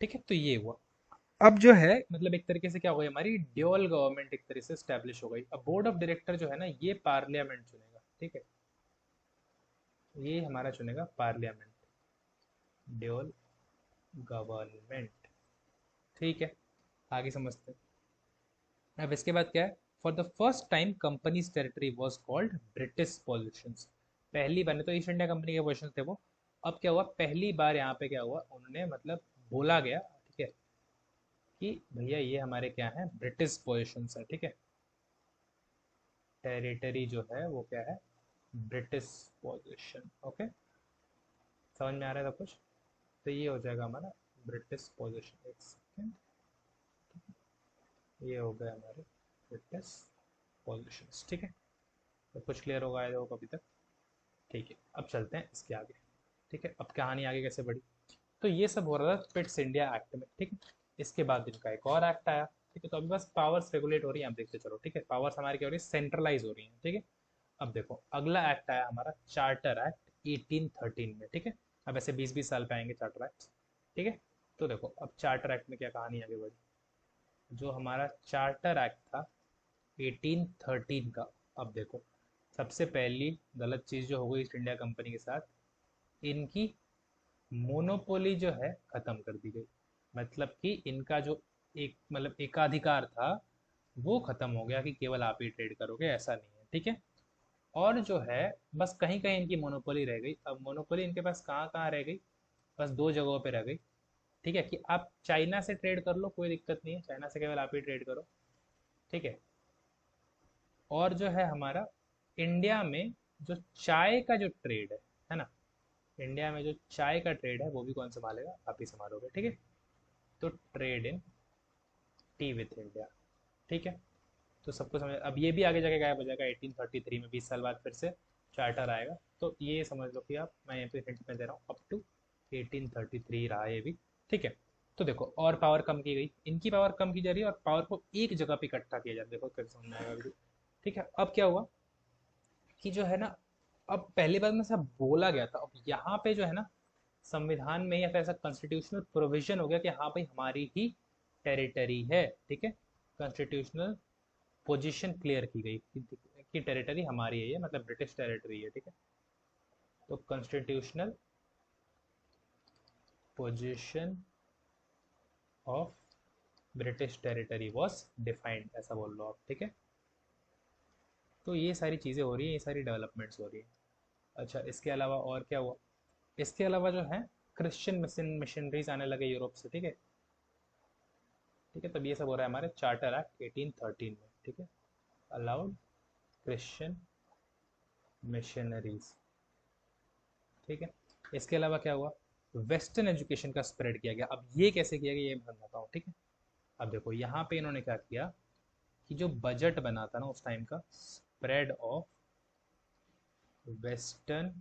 ठीक है, तो ये हुआ। अब जो है मतलब एक तरीके से क्या हो गई, हमारी ड्यूअल गवर्नमेंट एक तरीके से स्टैब्लिश हो गई। अब बोर्ड ऑफ डायरेक्टर जो है ना, ये पार्लियामेंट चुनेगा। ठीक है, ये हमारा चुनेगा पार्लियामेंट, ड्यूअल गवर्नमेंट। ठीक है, आगे समझते हैं। अब इसके बाद क्या है, for the first time companies territory was called British positions. पहली बार, नहीं तो ईस्ट इंडिया कंपनी के पोजीशन थे वो, अब क्या हुआ, पहली बार यहाँ पे क्या हुआ, उन्होंने मतलब बोला गया, ठीक है, कि भैया ये हमारे क्या है, ब्रिटिश पोजीशन है, ठीक है। टेरिटरी जो है वो क्या है, ब्रिटिश पोजीशन, ओके। समझ में आ रहा है सब कुछ? तो ये हो जाएगा हमारा ब्रिटिश पोजीशन। एक सेकेंड, ये हो गया हमारे ब्रिटिश पोजीशन, ठीक है। तो कुछ क्लियर होगा आया होगा अभी तक? ठीक है, अब चलते हैं इसके आगे। ठीक है, अब कहानी आगे कैसे बढ़ी। तो ये सब हो रहा था पिट्स इंडिया एक्ट में, ठीक है। इसके बाद इनका एक और एक्ट आया, ठीक है। तो अभी बस पावर्स रेगुलेट हो रही है, आप देखते चलो, ठीक है। पावर्स हमारी क्या हो रही है, सेंट्रलाइज हो रही है, ठीक है। अब देखो अगला एक्ट आया हमारा चार्टर एक्ट 1813 में, ठीक है। अब ऐसे 20-20 साल पे आएंगे चार्टर एक्ट, ठीक है। तो देखो अब चार्टर एक्ट में क्या कहानी आगे बढ़ी। जो हमारा चार्टर एक्ट था 1813 का, अब देखो सबसे पहली गलत चीज़ जो हो गई ईस्ट इंडिया कंपनी के साथ, इनकी मोनोपोली जो है खत्म कर दी गई। मतलब कि इनका जो एक मतलब एकाधिकार था वो खत्म हो गया कि केवल आप ही ट्रेड करोगे, ऐसा नहीं है, ठीक है। और जो है बस कहीं कहीं इनकी मोनोपोली रह गई। अब मोनोपोली इनके पास कहाँ कहाँ रह गई, बस दो जगहों पे रह गई, ठीक है। कि आप चाइना से ट्रेड कर लो, कोई दिक्कत नहीं है, चाइना से केवल आप ही ट्रेड करो, ठीक है। और जो है हमारा इंडिया में जो चाय का जो ट्रेड है ना, इंडिया में जो चाय का ट्रेड है वो भी कौन संभालेगा, आप ही संभालोगे, ठीक है। तो trade in T with India, ठीक है। तो सबको समझ, अब ये भी आगे जाके गायब हो जाएगा 1833 में, 20 साल बाद फिर से चार्टर आएगा। तो ये समझ लो कि आप, मैं यहाँ पे हिंट में दे रहा हूँ, अप टू 1833 रहा ये भी, ठीक है। तो देखो और पावर कम की गई, इनकी पावर कम की जा रही है और पावर को एक जगह पे इकट्ठा किया जा रहा है, देखो कैसे समझ में आएगा अभी, ठीक है। अब क्या हुआ कि जो है ना, अब पहली बार में सब बोला गया था, अब यहाँ पे जो है ना संविधान में या फिर ऐसा कॉन्स्टिट्यूशनल प्रोविजन हो गया कि हाँ भाई हमारी ही टेरिटरी है, ठीक है। कॉन्स्टिट्यूशनल पोजीशन क्लियर की गई कि टेरिटरी हमारी है, ये मतलब ब्रिटिश टेरिटरी है, ठीक है। तो constitutional position of British territory was defined, ऐसा बोल लो आप, ठीक है। तो ये सारी चीज़ें हो रही है, ये सारी डेवलपमेंट्स हो रही है। अच्छा इसके अलावा और क्या हुआ, इसके अलावा जो है क्रिश्चियन मिशनरीज आने लगे यूरोप से, ठीक है। ठीक है, तब ये सब हो रहा है हमारे चार्टर एक्ट 1813 में, ठीक है। अलाउड क्रिश्चियन मिशनरीज, ठीक है। इसके अलावा क्या हुआ, वेस्टर्न एजुकेशन का स्प्रेड किया गया। अब ये कैसे किया गया ये मैं समझाता हूँ, ठीक है। अब देखो यहाँ पे इन्होंने क्या किया कि जो बजट बना था ना उस टाइम का, spread of western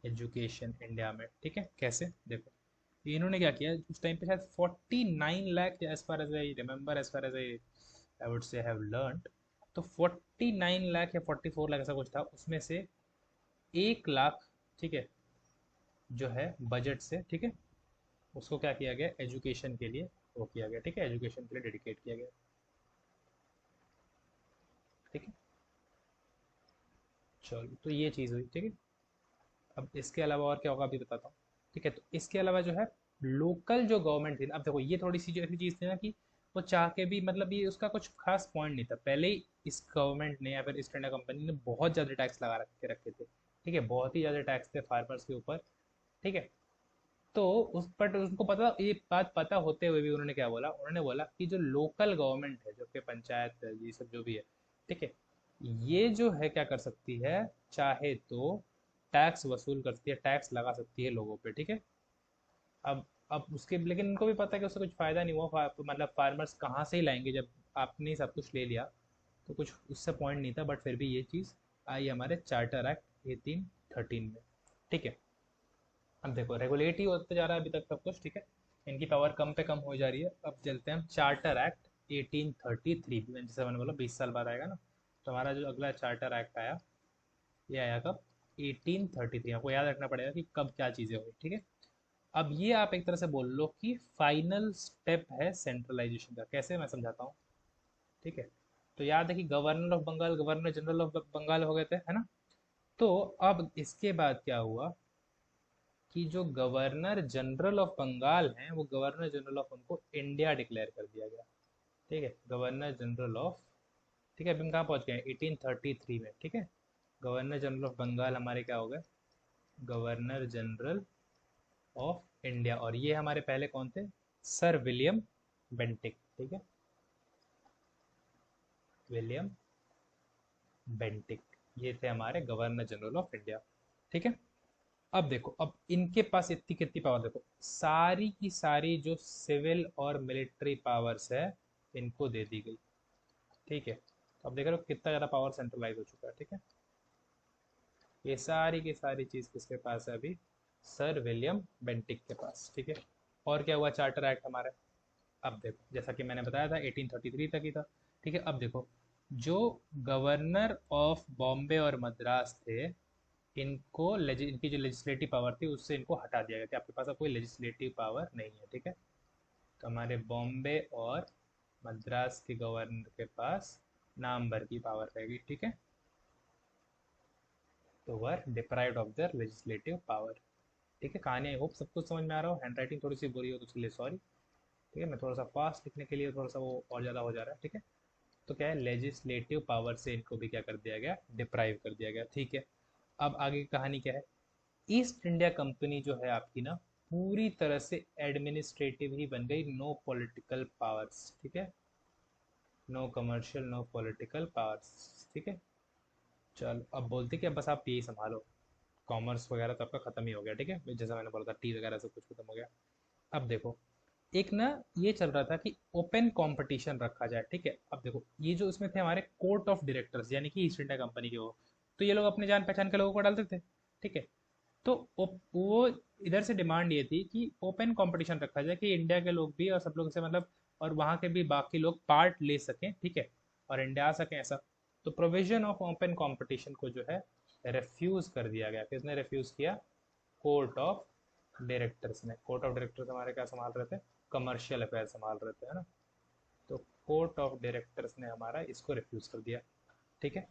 education India में, ठीक है। कैसे देखो, इन्होंने क्या किया उस टाइम पे, शायद 49 lakh, as far as I remember, as far as I would say have learned, तो 49 लाख या 44 लाख ऐसा कुछ था, उसमें से 1 लाख, ठीक है, जो है बजट से, ठीक है, उसको क्या किया गया एजुकेशन के लिए वो किया गया, ठीक है, एजुकेशन के लिए डेडिकेट किया गया, ठीक है। चलो तो ये चीज़ हुई, ठीक है। अब इसके अलावा और क्या होगा अभी बताता हूँ, ठीक है। तो इसके अलावा जो है लोकल जो गवर्नमेंट थी, अब देखो ये थोड़ी सी जो ऐसी चीज़ थी ना कि वो चाह के भी, मतलब ये उसका कुछ खास पॉइंट नहीं था, पहले ही इस गवर्नमेंट ने या फिर ईस्ट इंडिया कंपनी ने बहुत ज़्यादा टैक्स लगा रखे थे, ठीक है, बहुत ही ज़्यादा टैक्स थे फार्मर्स के ऊपर, ठीक है। तो उस पर उनको पता, ये बात पता होते हुए भी उन्होंने क्या बोला, उन्होंने बोला कि जो लोकल गवर्नमेंट है, जो कि पंचायत है, ये सब जो भी है, ठीक है, ये जो है क्या कर सकती है, चाहे तो टैक्स वसूल कर सकती है, टैक्स लगा सकती है लोगों पे, ठीक है। अब उसके लेकिन उनको भी पता है कि उससे कुछ फायदा नहीं हुआ, मतलब फार्मर्स कहाँ से ही लाएंगे जब आपने ही सब कुछ ले लिया, तो कुछ उससे पॉइंट नहीं था, बट फिर भी ये चीज़ आई हमारे चार्टर एक्ट 1813 में, ठीक है। अब देखो रेगुलेट ही होते जा रहा है अभी तक सब कुछ, ठीक है। इनकी पावर कम पे कम हो जा रही है। अब चलते हैं हम चार्टर एक्ट 1833, जैसे मैंने बोला 20 साल बाद आएगा ना, तो हमारा जो अगला चार्टर एक्ट आया, ये आया कब, 1833। आपको याद रखना पड़ेगा कि कब क्या चीज़ें हुई, ठीक है। अब ये आप एक तरह से बोल लो कि फाइनल स्टेप है सेंट्रलाइजेशन का। कैसे, मैं समझाता हूँ, ठीक है। तो याद है कि governor of Bengal, governor general of Bengal हो गए थे, है ना। तो अब इसके बाद क्या हुआ कि जो गवर्नर जनरल ऑफ बंगाल हैं, वो गवर्नर जनरल ऑफ उनको इंडिया डिक्लेयर कर दिया गया, ठीक है, गवर्नर जनरल ऑफ, ठीक है। अभी हम कहाँ पहुँच गए 1833 में, ठीक है। गवर्नर जनरल ऑफ बंगाल हमारे क्या हो गए, गवर्नर जनरल ऑफ इंडिया। और ये हमारे पहले कौन थे, सर विलियम बेंटिक, ठीक है, विलियम बेंटिक, ये थे हमारे गवर्नर जनरल ऑफ इंडिया, ठीक है। अब देखो, अब इनके पास इतनी कितनी पावर, देखो सारी की सारी जो सिविल और मिलिट्री पावर्स है इनको दे दी गई, ठीक है। तो अब देख रहे हो कितना ज़्यादा पावर सेंट्रलाइज हो चुका है, ठीक है। ये सारी की सारी चीज़ किसके पास है अभी, सर विलियम बेंटिक के पास, ठीक है। और क्या हुआ चार्टर एक्ट हमारा, अब देखो जैसा कि मैंने बताया था 1833 तक ही था, ठीक है। अब देखो जो गवर्नर ऑफ बॉम्बे और मद्रास थे, इनकी जो लेजिस्लेटिव पावर थी उससे इनको हटा दिया गया कि आपके पास अब कोई लेजिस्लेटिव पावर नहीं है, ठीक है। तो हमारे बॉम्बे और मद्रास के गवर्नर के पास नाम भर की पावर रहेगी, ठीक है। तो were deprived of their legislative power, ठीक है। कहानी आई होप सब कुछ समझ में आ रहा हो, हैंड राइटिंग थोड़ी सी बुरी हो तो उसके लिए सॉरी, ठीक है। मैं थोड़ा सा फास्ट लिखने के लिए थोड़ा सा वो और ज़्यादा हो जा रहा है, ठीक है। तो क्या है, लेजिस्लेटिव पावर से इनको भी क्या कर दिया गया, डिप्राइव कर दिया गया, ठीक है। अब आगे की कहानी क्या है, ईस्ट इंडिया कंपनी जो है आपकी ना पूरी तरह से एडमिनिस्ट्रेटिव ही बन गई, नो पॉलिटिकल पावर्स, ठीक है, no commercial no political powers, ठीक है। चलो अब बोलते कि अब बस आप यही संभालो, कॉमर्स वगैरह तो आपका खत्म ही हो गया, ठीक है, जैसा मैंने बोला था टी वगैरह सब कुछ खत्म हो गया। अब देखो एक ना ये चल रहा था कि ओपन कंपटीशन रखा जाए, ठीक है। अब देखो ये जो इसमें थे हमारे कोर्ट ऑफ डायरेक्टर्स यानी कि ईस्ट इंडिया कंपनी के, वो तो ये लोग अपने जान पहचान के लोगों को डालते थे, ठीक है। तो वो इधर से डिमांड ये थी कि ओपन कंपटीशन रखा जाए कि इंडिया के लोग भी और सब लोग से मतलब, और वहाँ के भी बाकी लोग पार्ट ले सकें, ठीक है, और इंडिया आ सकें ऐसा। तो प्रोविजन ऑफ ओपन कंपटीशन को जो है रेफ्यूज कर दिया गया, किसने रेफ्यूज किया, कोर्ट ऑफ डायरेक्टर्स ने। कोर्ट ऑफ डायरेक्टर्स हमारे क्या संभाल रहे थे, कमर्शियल अफेयर संभाल रहे थे, है ना। तो कोर्ट ऑफ डायरेक्टर्स ने हमारा इसको रिफ्यूज कर दिया, ठीक है।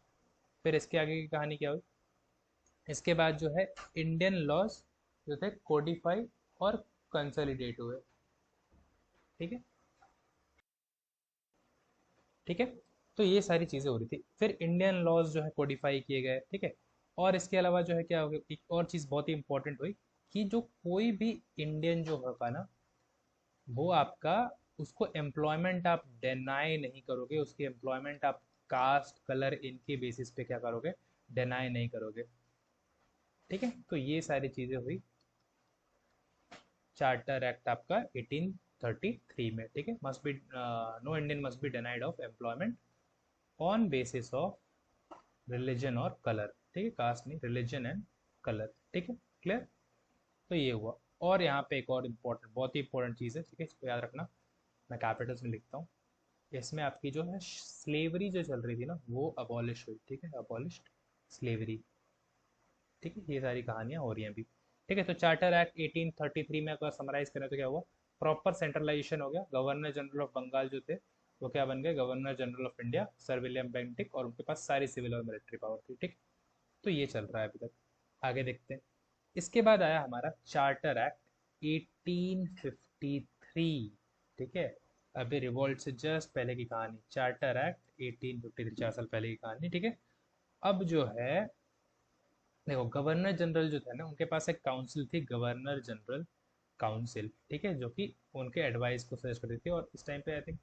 फिर इसके आगे की कहानी क्या हुई, इसके बाद जो है इंडियन लॉज जो थे कोडिफाई और कंसोलिडेट हुए, ठीक है, ठीक है। तो ये सारी चीज़ें हो रही थी, फिर इंडियन लॉज जो है कोडिफाई किए गए, ठीक है। और इसके अलावा जो है क्या हो गया, एक और चीज़ बहुत ही इंपॉर्टेंट हुई कि जो कोई भी इंडियन जो होगा ना, वो आपका, उसको एम्प्लॉयमेंट आप डिनाई नहीं करोगे, उसकी एम्प्लॉयमेंट आप कास्ट कलर इनके बेसिस पे क्या करोगे, डिनाई नहीं करोगे, ठीक है। तो ये सारी चीज़ें हुई चार्टर एक्ट आपका 1833 में, ठीक है। Must be no Indian must be denied of employment on basis of religion और कलर, ठीक है, कास्ट नहीं, रिलीजन एंड कलर, ठीक है, क्लियर। तो ये हुआ। और यहाँ पे एक और इम्पोर्टेंट, बहुत ही इंपॉर्टेंट चीज़ है, ठीक है, इसको याद रखना, मैं कैपिटल्स में लिखता हूँ। इसमें आपकी जो है स्लेवरी जो चल रही थी ना वो अबॉलिश हुई, ठीक है, अबॉलिश्ड स्लेवरी, ठीक है। ये सारी कहानियाँ हो रही हैं अभी, ठीक है। तो चार्टर एक्ट 1833 में अगर समराइज करें तो क्या हुआ, प्रॉपर सेंट्रलाइजेशन हो गया, गवर्नर जनरल ऑफ बंगाल जो थे वो क्या बन गए, governor general of India sir William Bentinck, और उनके पास सारी सिविल और मिलिट्री पावर थी, ठीक। तो ये चल रहा है अभी तक, आगे देखते हैं। इसके बाद आया हमारा चार्टर एक्ट 1853, ठीक है। अभी रिवॉल्ट से जस्ट पहले की कहानी, चार्टर एक्ट 1853, 4 साल पहले की कहानी, ठीक है। अब जो है देखो गवर्नर जनरल जो थे ना उनके पास एक काउंसिल थी, गवर्नर जनरल काउंसिल, ठीक है, जो कि उनके एडवाइस को सजेस्ट करती थी। और इस टाइम पे आई थिंक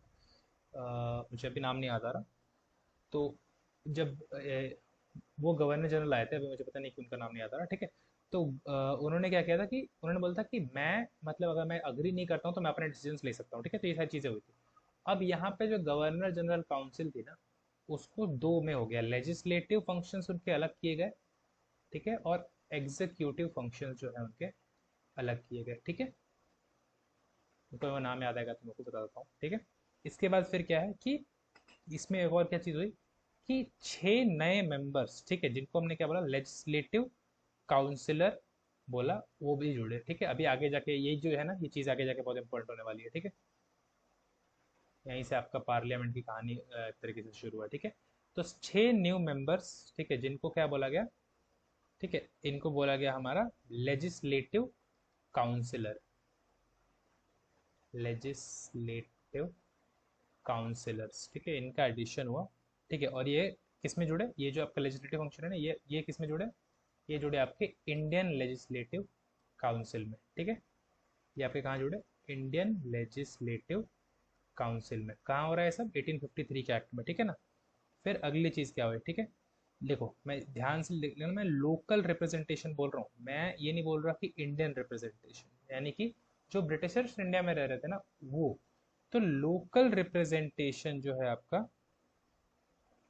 मुझे अभी नाम नहीं याद आ रहा। तो जब वो गवर्नर जनरल आए थे, अभी मुझे पता नहीं कि उनका नाम नहीं आता रहा, ठीक है। तो उन्होंने क्या किया था कि उन्होंने बोला था कि मैं मतलब अगर मैं अग्री नहीं करता हूँ तो मैं अपने डिसीजन ले सकता हूँ, ठीक है। तो ये सारी चीज़ें हुई थी। अब यहाँ पे जो गवर्नर जनरल काउंसिल थी ना उसको दो में हो गया, लेजिस्लेटिव फंक्शंस उनके अलग किए गए, ठीक है, और एग्जीक्यूटिव फंक्शंस जो है उनके अलग किए गए, ठीक है। उनको वो नाम याद आएगा तो मैं आपको बता देता हूँ, ठीक है। इसके बाद फिर क्या है कि इसमें एक और क्या चीज़ हुई कि 6 नए मेंबर्स, ठीक है, जिनको हमने क्या बोला, लेजिस्लेटिव काउंसिलर बोला, वो भी जुड़े, ठीक है। अभी आगे जाके ये जो है ना ये चीज़ आगे जाके बहुत इंपॉर्टेंट होने वाली है, ठीक है। यहीं से आपका पार्लियामेंट की कहानी एक तरीके से शुरू है, ठीक है। तो 6 न्यू मेंबर्स, ठीक है, जिनको क्या बोला गया, ठीक है, इनको बोला गया हमारा लेजिस्लेटिव काउंसिलर, लेजिस्लेटिव काउंसिलर्स, ठीक है, इनका एडिशन हुआ, ठीक है। और ये किस में जुड़े, ये जो आपका लेजिस्लेटिव फंक्शन है ना ये किस में जुड़े, ये जुड़े आपके इंडियन लेजिस्लेटिव काउंसिल में, ठीक है। ये आपके कहाँ जुड़े, इंडियन लेजिस्लेटिव काउंसिल में। कहाँ हो रहा है सब? 1853 के एक्ट में, ठीक है ना। फिर अगली चीज़ क्या हुई, ठीक है। देखो मैं ध्यान से लिख लेना, मैं लोकल रिप्रेजेंटेशन बोल रहा हूँ, मैं ये नहीं बोल रहा कि इंडियन रिप्रेजेंटेशन, यानी कि जो ब्रिटिशर्स इंडिया में रह रहे थे ना वो। तो लोकल रिप्रेजेंटेशन जो है आपका,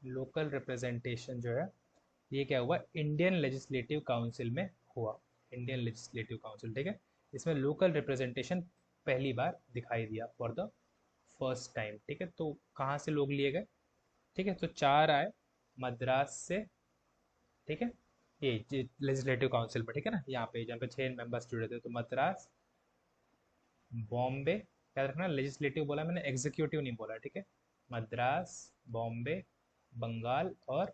लोकल रिप्रेजेंटेशन जो है ये क्या हुआ, इंडियन लेजिस्लेटिव काउंसिल में हुआ। इंडियन लेजिस्लेटिव काउंसिल, ठीक है। इसमें लोकल रिप्रेजेंटेशन पहली बार दिखाई दिया फॉर द फर्स्ट टाइम, ठीक है। तो कहाँ से लोग लिए गए, ठीक है। तो चार आए मद्रास से, ठीक है। ये लेजिस्लेटिव काउंसिल में, ठीक है ना, यहाँ पे जहाँ पे 6 मेंबर्स जुड़े थे, तो मद्रास, बॉम्बे, याद रखना लेजिस्लेटिव बोला मैंने, एग्जीक्यूटिव नहीं बोला, ठीक है। मद्रास, बॉम्बे, बंगाल और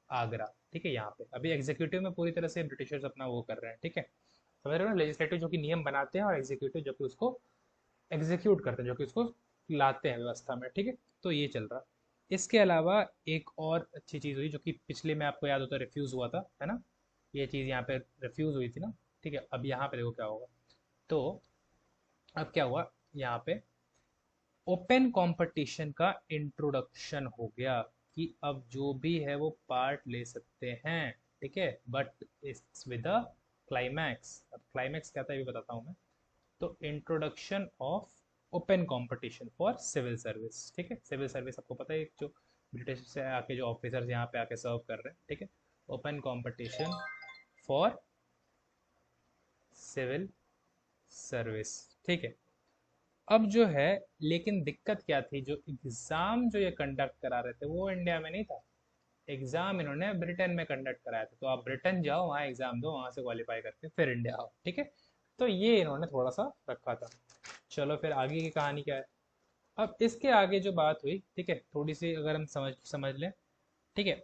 आगरा, ठीक है। यहाँ पे अभी एग्जीक्यूटिव में पूरी तरह से ब्रिटिशर्स अपना वो कर रहे हैं, ठीक है। समझ रहे हो ना, लेजिस्लेटिव जो कि नियम बनाते हैं और एग्जीक्यूटिव जो कि उसको एग्जीक्यूट करते हैं, जो कि उसको लाते हैं व्यवस्था में, ठीक है। तो ये चल रहा। इसके अलावा एक और अच्छी चीज़ हुई जो कि पिछले में आपको याद होता है रिफ्यूज़ हुआ था, है ना। ये चीज़ यहाँ पे रिफ्यूज़ हुई थी ना, ठीक है। अब यहाँ पे देखो क्या होगा। तो अब क्या हुआ यहाँ पे, ओपन कंपटीशन का इंट्रोडक्शन हो गया कि अब जो भी है वो पार्ट ले सकते हैं, ठीक है। But it's with a climax. अब क्लाइमैक्स क्या था ये भी बताता हूँ मैं। तो introduction of open competition for civil service, ठीक है। सिविल सर्विस आपको पता है, जो ब्रिटिश से आके जो ऑफिसर्स यहाँ पे आके सर्व कर रहे हैं, ठीक है। Open competition for civil service, ठीक है। अब जो है, लेकिन दिक्कत क्या थी, जो एग्जाम जो ये कंडक्ट करा रहे थे वो इंडिया में नहीं था। एग्जाम इन्होंने ब्रिटेन में कंडक्ट कराया था। तो आप ब्रिटेन जाओ, वहाँ एग्जाम दो, वहाँ से क्वालिफाई करके फिर इंडिया आओ, ठीक है। तो ये इन्होंने थोड़ा सा रखा था। चलो फिर आगे की कहानी क्या है। अब इसके आगे जो बात हुई, ठीक है, थोड़ी सी अगर हम समझ समझ लें, ठीक है,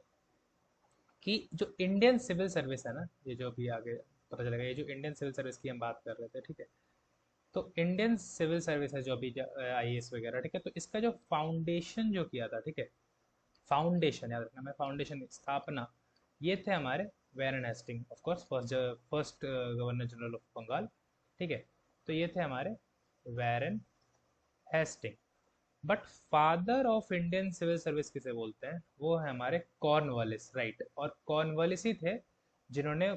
कि जो इंडियन सिविल सर्विस है ना, ये जो अभी आगे पता चलेगा, ये जो इंडियन सिविल सर्विस की हम बात कर रहे थे, ठीक है। तो इंडियन सिविल सर्विस है जो अभी आईएएस वगैरह, ठीक है। तो इसका जो फाउंडेशन जो किया था, ठीक है, फाउंडेशन याद रखना, मैं फाउंडेशन स्थापना, ये थे हमारे Warren Hasting, of course first first governor general of Bengal, ठीक है। तो ये थे हमारे Warren Hasting. But father of Indian civil service किसे बोलते हैं, वो है हमारे कॉर्नवालिस, राइट। और कॉर्नवालिस ही थे जिन्होंने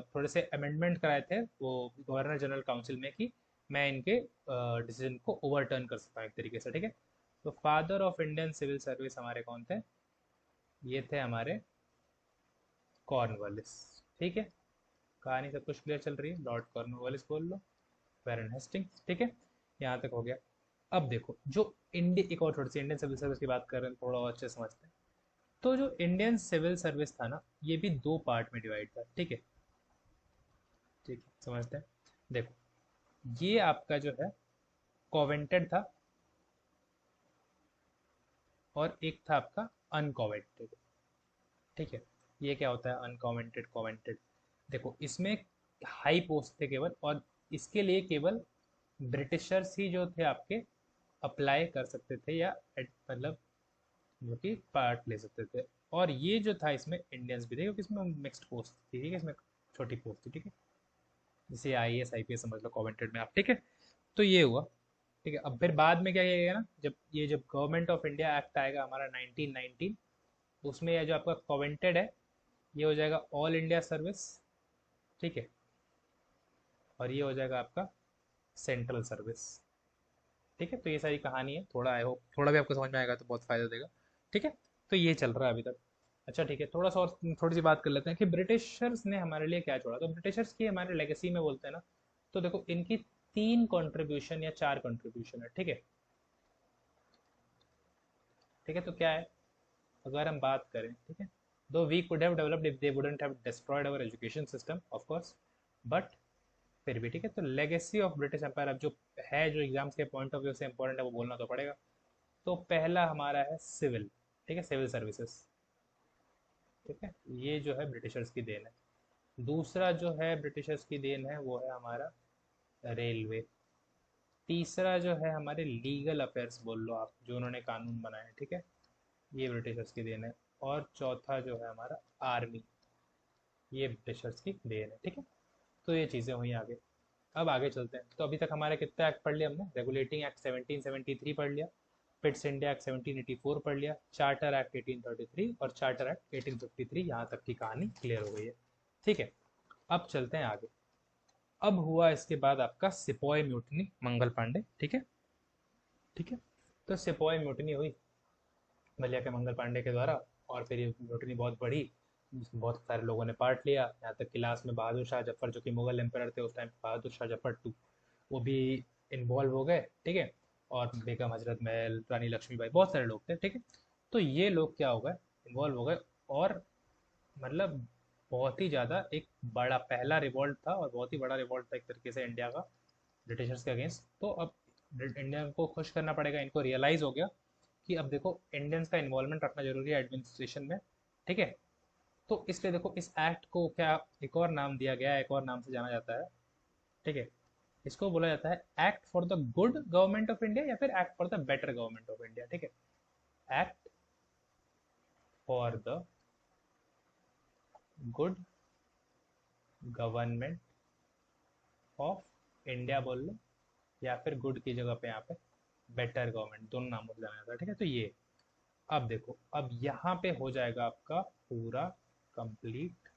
थोड़े से अमेंडमेंट कराए थे वो गवर्नर जनरल काउंसिल में, कि मैं इनके डिसीजन को ओवरटर्न कर सकता हूँ एक तरीके से, ठीक है। तो father of Indian civil service हमारे कौन थे, ये थे हमारे कॉर्नवालिस, ठीक है। कहानी सब कुछ क्लियर चल रही है, लॉर्ड कॉर्नवालिस बोल लो, बैरन हेस्टिंग्स, ठीक है। यहाँ तक हो गया। अब देखो जो इंडिया, एक और थोड़ी सी इंडियन सिविल सर्विस की बात कर रहे हैं, थोड़ा और अच्छे समझते हैं। तो जो इंडियन सिविल सर्विस था ना, ये भी दो पार्ट में डिवाइड था, ठीक है। ठीक है, समझते हैं। देखो ये आपका जो है कॉवेंटेड था, और एक था आपका अनकॉवेंटेड, ठीक है। ये क्या होता है अनकॉवेंटेड कॉवेंटेड, देखो इसमें हाई पोस्ट थे केवल, और इसके लिए केवल ब्रिटिशर्स ही जो थे आपके अप्लाई कर सकते थे, या मतलब जो कि पार्ट ले सकते थे। और ये जो था इसमें इंडियंस भी थे, क्योंकि इसमें मिक्स्ड पोस्ट थी, ठीक है। इसमें छोटी पोस्ट थी, ठीक है। जैसे आईएएस आईपीएस समझ लो कॉवेंटेड में आप, ठीक है। तो ये हुआ, ठीक है। अब फिर बाद में क्या किया गया ना, जब गवर्नमेंट ऑफ इंडिया एक्ट आएगा हमारा 1919, उसमें ये जो आपका कॉवेंटेड है ये हो जाएगा ऑल इंडिया सर्विस, ठीक है। और ये हो जाएगा आपका सेंट्रल सर्विस, ठीक है। तो ये सारी कहानी है, थोड़ा आई होप थोड़ा भी आपको समझ में आएगा तो बहुत फायदा देगा, ठीक है। तो ये चल रहा है अभी तक। अच्छा ठीक है, थोड़ा सा और थोड़ी सी बात कर लेते हैं कि ब्रिटिशर्स ने हमारे लिए क्या छोड़ा। तो ब्रिटिशर्स की हमारे लेगेसी में बोलते हैं ना, तो देखो इनकी तीन कंट्रीब्यूशन या चार कंट्रीब्यूशन है, ठीक है। ठीक है, तो क्या है, अगर हम बात करें, ठीक है, though we could have developed if they wouldn't have destroyed our education system, of course, but फिर भी, ठीक है। तो लेगेसी ऑफ ब्रिटिश एम्पायर अब जो है, जो एग्जाम्स के पॉइंट ऑफ व्यू से इंपॉर्टेंट है, वो बोलना तो पड़ेगा। तो पहला हमारा है सिविल, ठीक है, सिविल सर्विसेज, ठीक है। ये जो है ब्रिटिशर्स की देन है। दूसरा जो है ब्रिटिशर्स की देन है वो है हमारा रेलवे। तीसरा जो है हमारे लीगल अफेयर्स बोल लो आप, जो उन्होंने कानून बनाए, ठीक है, ये ब्रिटिशर्स की देन है। और चौथा जो है हमारा आर्मी, ये ब्रिटिशर्स की देन है, ठीक है। तो ये चीज़ें हुई आगे। अब आगे चलते हैं। तो अभी तक हमारे कितने एक्ट पढ़ लिया हमने, रेगुलेटिंग एक्ट 1773 पढ़ लिया, पिट्स इंडिया एक्ट 1784 पढ़ लिया, चार्टर एक्ट 1833 और चार्टर एक्ट 1853, यहाँ तक की कहानी क्लियर हो गई है। ठीक है, अब चलते हैं आगे। अब हुआ इसके बाद आपका सिपोय म्यूटनी, मंगल पांडे। ठीक है, ठीक है। तो सिपोय म्यूटनी हुई मलिया के मंगल पांडे के द्वारा, और फिर ये म्यूटनी बहुत बढ़ी, जिसमें बहुत सारे लोगों ने पार्ट लिया, यहाँ तक कि लास्ट में बहादुर शाह जफर, जो कि मुगल एम्पायर थे उस टाइम, बहादुर शाह जफर टू, वो भी इन्वॉल्व हो गए। ठीक है, और बेगम हजरत महल, रानी लक्ष्मीबाई, बहुत सारे लोग थे। ठीक है, तो ये लोग क्या हो गए, इन्वॉल्व हो गए, और मतलब बहुत ही ज़्यादा एक बड़ा पहला रिवॉल्ट था, और बहुत ही बड़ा रिवॉल्ट था एक तरीके से इंडिया का ब्रिटिशर्स के अगेंस्ट। तो अब इंडिया को खुश करना पड़ेगा, इनको रियलाइज़ हो गया कि अब देखो इंडियंस का इन्वॉल्वमेंट रखना जरूरी है एडमिनिस्ट्रेशन में। ठीक है, तो इसलिए देखो इस एक्ट को क्या एक और नाम दिया गया है, एक और नाम से जाना जाता है। ठीक है, इसको बोला जाता है act for the good government of India, या फिर act for the better government of India. ठीक है, act for the good government of India बोल लो, या फिर गुड की जगह पे यहाँ पे बेटर गवर्नमेंट, दोनों नामों से जाना जाता है। ठीक है, तो ये अब देखो, अब यहाँ पे हो जाएगा आपका पूरा कंप्लीट।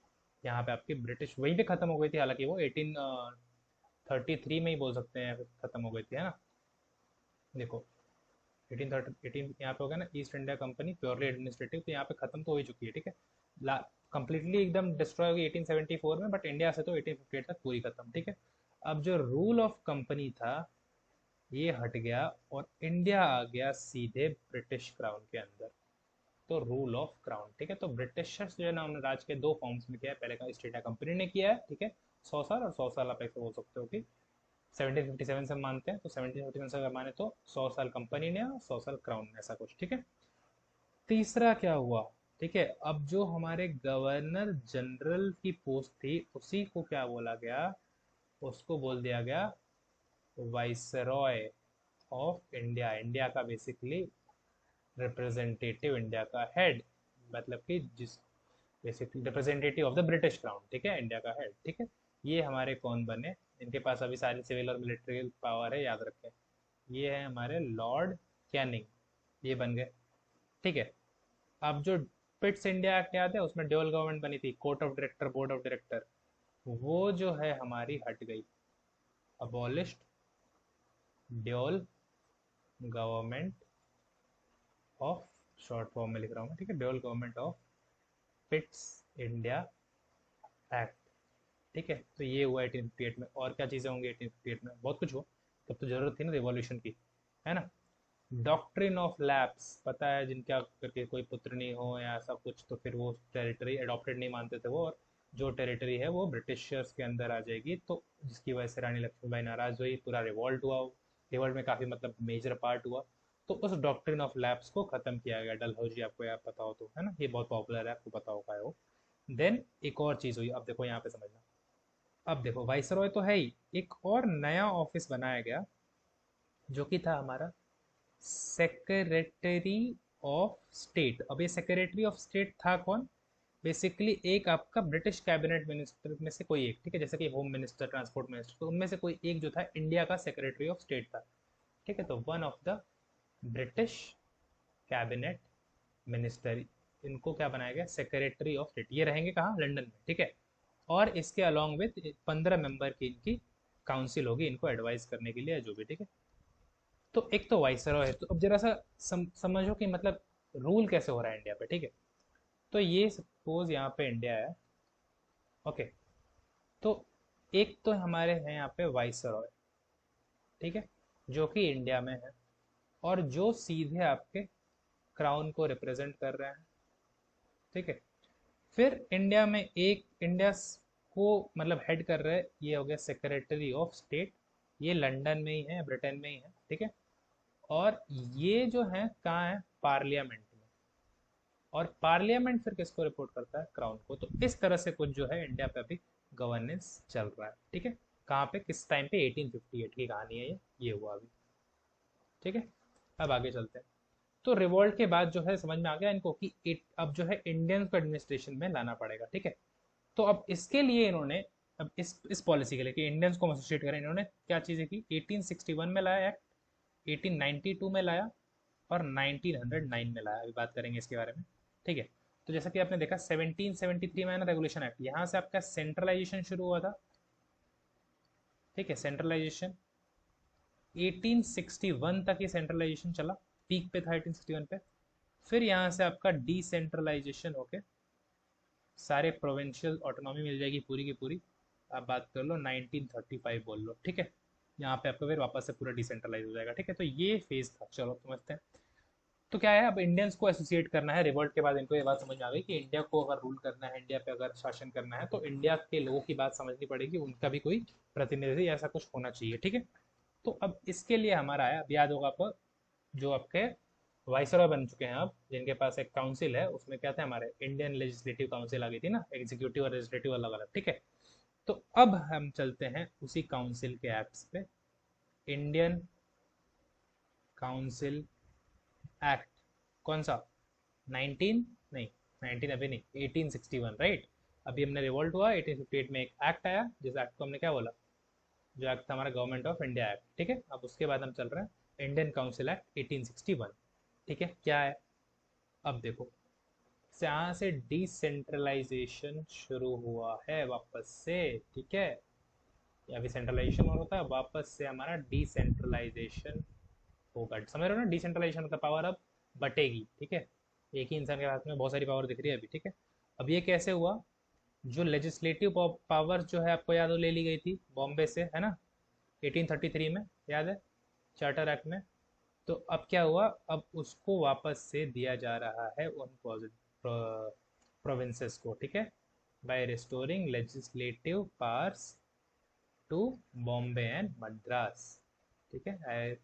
यहाँ पे आपकी ब्रिटिश वहीं पे खत्म हो गई थी, हालांकि वो 1833 में ही बोल सकते हैं खत्म हो गई थी, है ना। देखो 18 यहाँ पे हो गया ना, east India company purely administrative, तो यहाँ पे खत्म तो हो ही चुकी है। ठीक है, कंप्लीटली एकदम डिस्ट्रॉय हो गई 1874 में, बट इंडिया से तो 1858 तक पूरी खत्म। ठीक है, अब जो रूल ऑफ कंपनी था ये हट गया, और इंडिया आ गया सीधे ब्रिटिश क्राउन के अंदर। तो रूल ऑफ क्राउन, ठीक है, तो ब्रिटिशर्स जो है ना उन्होंने राज के दो फॉर्म्स में किया है। पहले का ईस्ट इंडिया कंपनी ने किया है, ठीक है, 100 साल, और 100 साल आप ऐसे बोल सकते हो कि 1757 से मानते हैं, तो 1757 से अगर माने तो 100 साल कंपनी ने और 100 साल क्राउन ने, ऐसा कुछ। ठीक है, तीसरा क्या हुआ, ठीक है, अब जो हमारे गवर्नर जनरल की पोस्ट थी उसी को क्या बोला गया, उसको बोल दिया गया वाइसरॉय ऑफ इंडिया, इंडिया का बेसिकली रिप्रेजेंटेटिव, इंडिया का हेड, मतलब कि जिस basically representative of the British crown. ठीक है, इंडिया का हेड। ठीक है, ये हमारे कौन बने, इनके पास अभी सारी सिविल और मिलिट्री पावर है, याद रखें। ये है हमारे लॉर्ड कैनिंग, ये बन गए। ठीक है, अब जो पिट्स इंडिया एक्ट याद है, उसमें ड्यूअल गवर्नमेंट बनी थी, court of director, board of director, वो जो है हमारी हट गई, abolished dual government of, short form में लिख रहा हूँ, ठीक है, dual government of Pitt's India act. ठीक है, तो ये हुआ 1858 में। और क्या चीज़ें होंगी 1858 में, बहुत कुछ हुआ, तब तो जरूरत थी ना रिवॉल्यूशन की, है ना। डॉक्ट्रिन ऑफ लैप्स, पता है जिनका करके कोई पुत्र नहीं हो या ऐसा कुछ, तो फिर वो टेरिटरी अडॉप्टेड नहीं मानते थे वो, और जो टेरिटरी है वो ब्रिटिशर्स के अंदर आ जाएगी, तो जिसकी वजह से रानी लक्ष्मीबाई नाराज हुई, पूरा रिवॉल्ट हुआ, रिवॉल्ट में काफ़ी मतलब मेजर पार्ट हुआ, तो उस डॉक्ट्रिन ऑफ लैप्स को खत्म किया गया। डलहौजी आपको याद पता हो तो, है ना, ये बहुत पॉपुलर है, आपको पता होगा है वो। देन एक और चीज़ हुई, अब देखो यहाँ पे समझना, अब देखो वाइसरॉय तो है ही, एक और नया ऑफिस बनाया गया, जो कि था हमारा सेक्रेटरी ऑफ स्टेट। अब ये सेक्रेटरी ऑफ स्टेट था कौन, बेसिकली एक आपका ब्रिटिश कैबिनेट मिनिस्टर में से कोई एक। ठीक है, जैसे कि होम मिनिस्टर, ट्रांसपोर्ट मिनिस्टर, तो उनमें से कोई एक जो था इंडिया का सेक्रेटरी ऑफ स्टेट था। ठीक है, तो one of the British cabinet minister, इनको क्या बनाया गया, सेक्रेटरी ऑफ स्टेट। ये रहेंगे कहाँ, लंदन में। ठीक है, और इसके अलॉन्ग विद 15 मेंबर की इनकी काउंसिल होगी, इनको एडवाइस करने के लिए, जो भी। ठीक है, तो एक तो वाइसरॉय है, तो अब जरा सा समझो कि मतलब रूल कैसे हो रहा है इंडिया पे। ठीक है, तो ये सपोज यहाँ पे इंडिया है, ओके, तो एक तो हमारे हैं यहाँ पे वाइसरॉय, ठीक है, जो कि इंडिया में है, और जो सीधे आपके क्राउन को रिप्रेजेंट कर रहे हैं। ठीक है, फिर इंडिया में एक इंडिया को मतलब हेड कर रहे हैं, ये हो गया सेक्रेटरी ऑफ स्टेट, ये लंदन में ही है, ब्रिटेन में ही है। ठीक है, और ये जो है कहाँ है, पार्लियामेंट में, और पार्लियामेंट फिर किसको रिपोर्ट करता है, क्राउन को। तो इस तरह से कुछ जो है इंडिया पे अभी गवर्नेंस चल रहा है। ठीक है, कहाँ पे, किस टाइम पे, 1858 की कहानी है ये हुआ अभी। ठीक है, अब आगे चलते हैं। तो रिवॉल्ट के बाद जो है समझ में आ गया इनको कि अब जो है इंडियंस को एडमिनिस्ट्रेशन में लाना पड़ेगा। ठीक है, तो अब इसके लिए इन्होंने, अब इस पॉलिसी के लिए कि इंडियंस को एसोसिएट करें, इन्होंने क्या चीज़ें की, 1861 में लाया एक्ट, 1892 में लाया, और 1909 में लाया, अभी बात करेंगे इसके बारे में। ठीक है, तो जैसा कि आपने देखा 1773 में है ना रेगुलेशन एक्ट, यहाँ से आपका सेंट्रलाइजेशन शुरू हुआ था। ठीक है, सेंट्रलाइजेशन 1861 तक ये सेंट्रलाइजेशन चला, पीक पे था 1861 पे। फिर यहाँ से आपका डिसेंट्रलाइजेशन होके सारे प्रोविंशियल ऑटोनॉमी मिल जाएगी पूरी की पूरी। आप बात कर लो 1935 बोल लो। ठीक है, यहाँ पे आपका फिर वापस से पूरा डिसेंट्रलाइज हो जाएगा। ठीक है, तो ये फेज था। चलो समझते हैं। तो क्या है, अब इंडियंस को एसोसिएट करना है। रिवोल्ट के बाद इनको ये बात समझ में आ गई कि इंडिया को अगर रूल करना है, इंडिया पे अगर शासन करना है, तो इंडिया के लोगों की बात समझनी पड़ेगी, उनका भी कोई प्रतिनिधि ऐसा कुछ होना चाहिए। ठीक है, तो अब इसके लिए हमारा आया, अब याद होगा आपको, जो आपके वाइसरॉय बन चुके हैं अब, जिनके पास एक काउंसिल है, उसमें क्या थे हमारे इंडियन लेजिस्लेटिव काउंसिल आ गई थी ना, एग्जीक्यूटिव और लेजिस्लेटिव अलग अलग। ठीक है, तो अब हम चलते हैं उसी काउंसिल के एक्ट्स पे। इंडियन काउंसिल एक्ट कौन सा, 19 नहीं, 19 अभी नहीं, 1861, राइट। अभी हमने रिवोल्ट हुआ, 1858 में एक एक्ट आया, जिस एक्ट को हमने क्या बोला, जो एक्ट था हमारा गवर्नमेंट ऑफ इंडिया एक्ट। ठीक है, अब उसके बाद हम चल रहे हैं इंडियन काउंसिल एक्ट 1861। ठीक है, क्या है, अब देखो, यहाँ से डिसेंट्रलाइजेशन शुरू हुआ है वापस से। ठीक है, अभी सेंट्रलाइजेशन और होता है, वापस से हमारा डिसेंट्रलाइजेशन होगा। समझ रहे हो ना, डिसेंट्रलाइजेशन मतलब पावर अब बटेगी। ठीक है, एक ही इंसान के हाथ में बहुत सारी पावर दिख रही है अभी। ठीक है, अब ये कैसे हुआ, जो लेजिस्लेटिव पावर जो है, आपको याद हो, ले ली गई थी बॉम्बे से, है ना, 1833 में, याद है, चार्टर एक्ट में। तो अब क्या हुआ, अब उसको वापस से दिया जा रहा है उन प्रोविंसेस को। ठीक है, by restoring legislative powers to Bombay and Madras. ठीक है,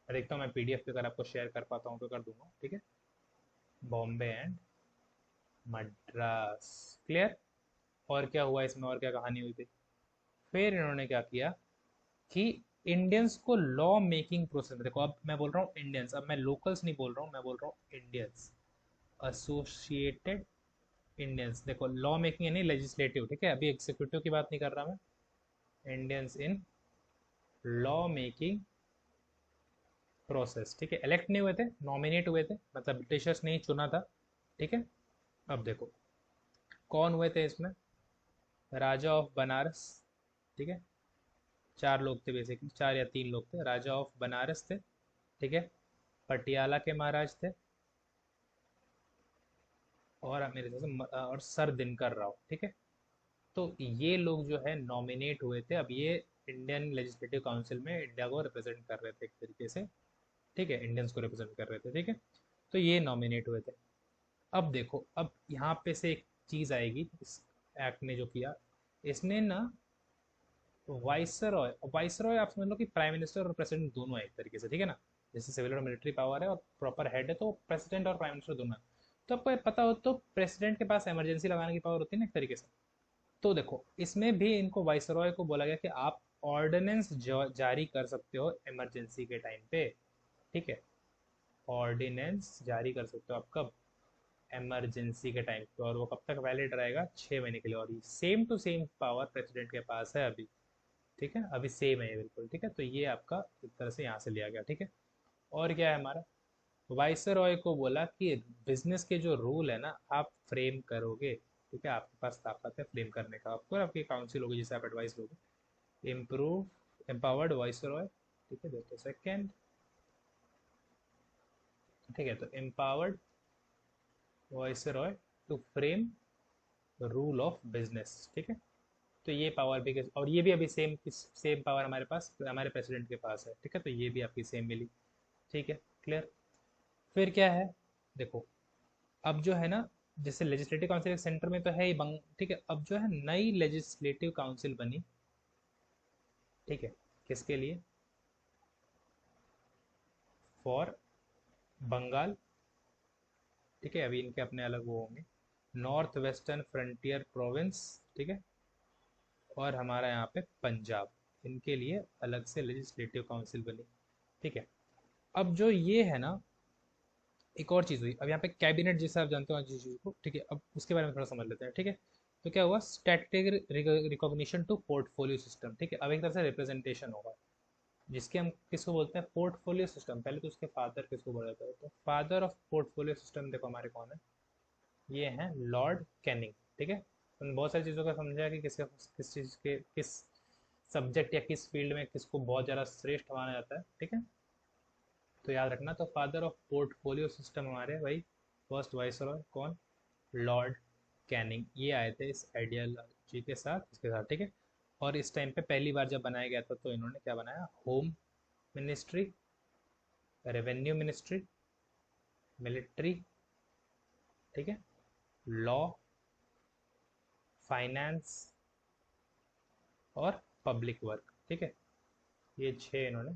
देखता हूँ मैं पीडीएफ पे अगर आपको शेयर कर पाता हूँ तो कर दूंगा। ठीक है, बॉम्बे एंड मद्रास, क्लियर। और क्या हुआ इसमें, और क्या कहानी हुई थी, फिर इन्होंने क्या किया कि इंडियंस को लॉ मेकिंग प्रोसेस में, देखो अब मैं बोल रहा हूँ इंडियंस, अब मैं लोकल्स नहीं बोल रहा हूँ, मैं बोल रहा हूँ इंडियंस, एसोसिएटेड इंडियंस। देखो लॉ मेकिंग यानी लेजिस्लेटिव। ठीक है, अभी एग्जीक्यूटिव की बात नहीं कर रहा मैं, Indians in law making process. ठीक है, इलेक्ट नहीं हुए थे, नॉमिनेट हुए थे, मतलब ब्रिटिशर्स ने ही चुना था। ठीक है, अब देखो कौन हुए थे इसमें, राजा ऑफ बनारस। ठीक है, चार लोग थे बेसिकली, चार या तीन लोग थे। राजा ऑफ बनारस थे, ठीक है, पटियाला के महाराज थे, और मेरे हिसाब से और सर दिनकर राव। ठीक है, तो ये लोग जो है नॉमिनेट हुए थे। अब ये इंडियन लेजिस्लेटिव काउंसिल में इंडिया को रिप्रेजेंट कर रहे थे एक तरीके से। ठीक है, इंडियंस को रिप्रेजेंट कर रहे थे। ठीक है, तो ये नॉमिनेट हुए थे। अब देखो, अब यहाँ पे से एक चीज़ आएगी, इस एक्ट ने जो किया, इसने ना वाइसरॉय, वाइसरॉय आप समझ लो कि प्राइम मिनिस्टर और प्रेसिडेंट दोनों है एक तरीके से। ठीक है ना, जैसे सिविल और मिलिट्री पावर है और प्रॉपर हेड है, तो प्रेसिडेंट और प्राइम मिनिस्टर दोनों है। तो आपको ये पता हो तो प्रेसिडेंट के पास इमरजेंसी लगाने की पावर होती है ना एक तरीके से। तो देखो इसमें भी इनको वाइसरॉय को बोला गया कि आप ऑर्डिनेंस जारी कर सकते हो इमरजेंसी के टाइम पे। ठीक है, ऑर्डिनेंस जारी कर सकते हो आप कब, इमरजेंसी के टाइम पे, और वो कब तक वैलिड रहेगा, 6 महीने के लिए। और ये same to same power president के पास है अभी। ठीक है, अभी सेम है ये बिल्कुल। ठीक है, तो ये आपका एक तरह से यहाँ से लिया गया। ठीक है, और क्या है हमारा, वाइसरॉय को बोला कि बिजनेस के जो रूल है ना आप फ्रेम करोगे। ठीक है, आपके पास ताकत है फ्रेम करने का, आपको आपकी काउंसिल होगी जिसे आप एडवाइस लोगे। Improve empowered viceroy. ठीक है, देखो सेकेंड। ठीक है, तो empowered viceroy to frame rule of business. ठीक है, तो ये पावर भी, और ये भी अभी सेम सेम पावर हमारे पास, हमारे प्रेसिडेंट के पास है। ठीक है, तो ये भी आपकी सेम मिली। ठीक है, क्लियर। फिर क्या है, देखो अब जो है ना, जैसे लेजिस्लेटिव काउंसिल सेंटर में तो है ही बंग, ठीक है, अब जो है नई लेजिस्लेटिव काउंसिल बनी। ठीक है, किसके लिए, फॉर बंगाल। ठीक है, अभी इनके अपने अलग वो होंगे, नॉर्थ वेस्टर्न फ्रंटियर प्रोविंस। ठीक है, और हमारा यहाँ पे पंजाब, इनके लिए अलग से लेजिस्लेटिव काउंसिल बनी। ठीक है, अब जो ये है ना, एक और चीज़ हुई, अब यहाँ पे कैबिनेट जैसा आप जानते हो जिस चीज़ को। ठीक है, अब उसके बारे में थोड़ा समझ लेते हैं। ठीक है, तो क्या हुआ, static recognition to portfolio system. ठीक है, अब एक तरह से रिप्रेजेंटेशन होगा। जिसके हम किसको बोलते हैं, पोर्टफोलियो सिस्टम। पहले तो उसके फादर किसको बोला जाता है, तो फादर ऑफ पोर्टफोलियो सिस्टम देखो हमारे कौन है, ये हैं लॉर्ड कैनिंग। ठीक है, तो बहुत सारी चीज़ों का समझा कि किस चीज़ के किस सब्जेक्ट या किस फील्ड में किसको बहुत ज़्यादा श्रेष्ठ माना जाता है। ठीक है, तो याद रखना, तो फादर ऑफ पोर्टफोलियो सिस्टम हमारे भाई फर्स्ट वाइसरॉय कौन, लॉर्ड कैनिंग। ये आए थे इस आइडियोलॉजी के साथ, इसके साथ। ठीक है, और इस टाइम पे पहली बार जब बनाया गया था तो इन्होंने क्या बनाया, home ministry, revenue ministry, military, ठीक है, लॉ, फाइनेंस और पब्लिक वर्क। ठीक है, ये छह इन्होंने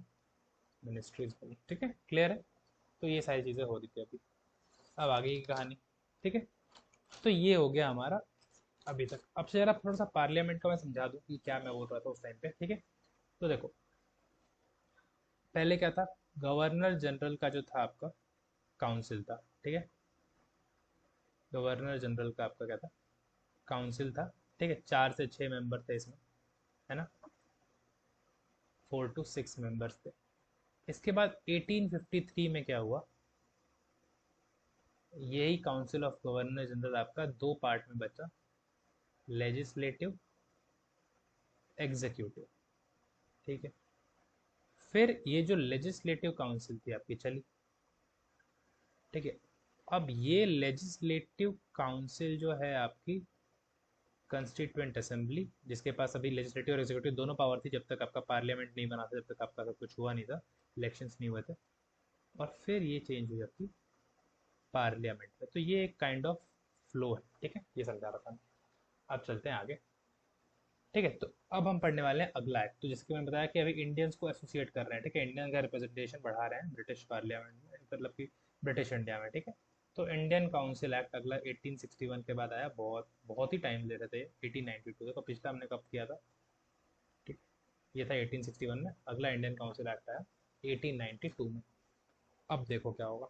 मिनिस्ट्रीज बनी। ठीक है, क्लियर है, तो ये सारी चीज़ें हो रही थी अभी। अब आगे की कहानी। ठीक है, तो ये हो गया हमारा अभी तक। अब से जरा थोड़ा सा पार्लियामेंट का मैं समझा दूं कि क्या मैं बोल रहा था उस टाइम पे। ठीक है, तो देखो पहले क्या था, गवर्नर जनरल का जो था आपका काउंसिल था। ठीक है, गवर्नर जनरल का आपका क्या था, काउंसिल था। ठीक है, 4 से 6 मेंबर थे इसमें, है ना, 4 to 6 मेंबर्स थे। इसके बाद 1853 में क्या हुआ, यही काउंसिल ऑफ गवर्नर जनरल आपका दो पार्ट में बचा, लेजिस्लेटिव, एग्जीक्यूटिव। ठीक है, फिर ये जो लेजिस्लेटिव काउंसिल थी आपकी चली। ठीक है, अब ये लेजिस्लेटिव काउंसिल जो है आपकी कंस्टिट्यूएंट असेंबली, जिसके पास अभी लेजिस्लेटिव और एग्जीक्यूटिव दोनों पावर थी, जब तक आपका पार्लियामेंट नहीं बना था, जब तक आपका सब कुछ हुआ नहीं था, इलेक्शंस नहीं हुए थे, और फिर ये चेंज हुई आपकी पार्लियामेंट में। तो ये एक काइंड ऑफ फ्लो है। ठीक है, ये समझा रहा था मैं। अब चलते हैं आगे। ठीक है, तो अब हम पढ़ने वाले हैं अगला एक्ट, तो जिसके मैंने बताया कि अभी इंडियंस को एसोसिएट कर रहे हैं। ठीक है, इंडियन का रिप्रेजेंटेशन बढ़ा रहे हैं ब्रिटिश पार्लियामेंट में, मतलब कि ब्रिटिश इंडिया में। ठीक है, तो इंडियन काउंसिल एक्ट अगला 1861 के बाद आया, बहुत बहुत ही टाइम ले रहे थे। 1892 तो पिछला हमने कब किया था, ठीक, ये था 1861 में। अगला इंडियन काउंसिल एक्ट आया 1892 में। अब देखो क्या होगा,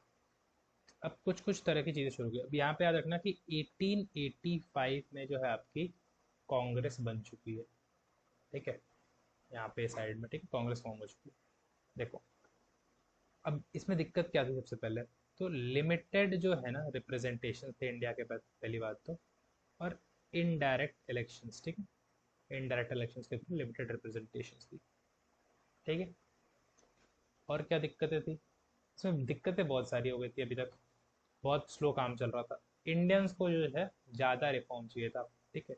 अब कुछ कुछ तरह की चीज़ें शुरू की। अब यहाँ पे याद रखना कि 1885 में जो है आपकी कांग्रेस बन चुकी है। ठीक है, यहाँ पे साइड में, ठीक है, कांग्रेस फॉर्म हो चुकी है। देखो अब इसमें दिक्कत क्या थी सबसे पहले, तो लिमिटेड जो है ना रिप्रेजेंटेशन थे इंडिया के पास, पहली बात तो, और इनडायरेक्ट इलेक्शंस। ठीक है, इनडायरेक्ट इलेक्शंस के थ्रू लिमिटेड रिप्रेजेंटेशन थी। ठीक है, और क्या दिक्कतें थी, इसमें दिक्कतें बहुत सारी हो गई थी अभी तक, बहुत स्लो काम चल रहा था। इंडियंस को जो है ज़्यादा रिफॉर्म चाहिए था। ठीक है,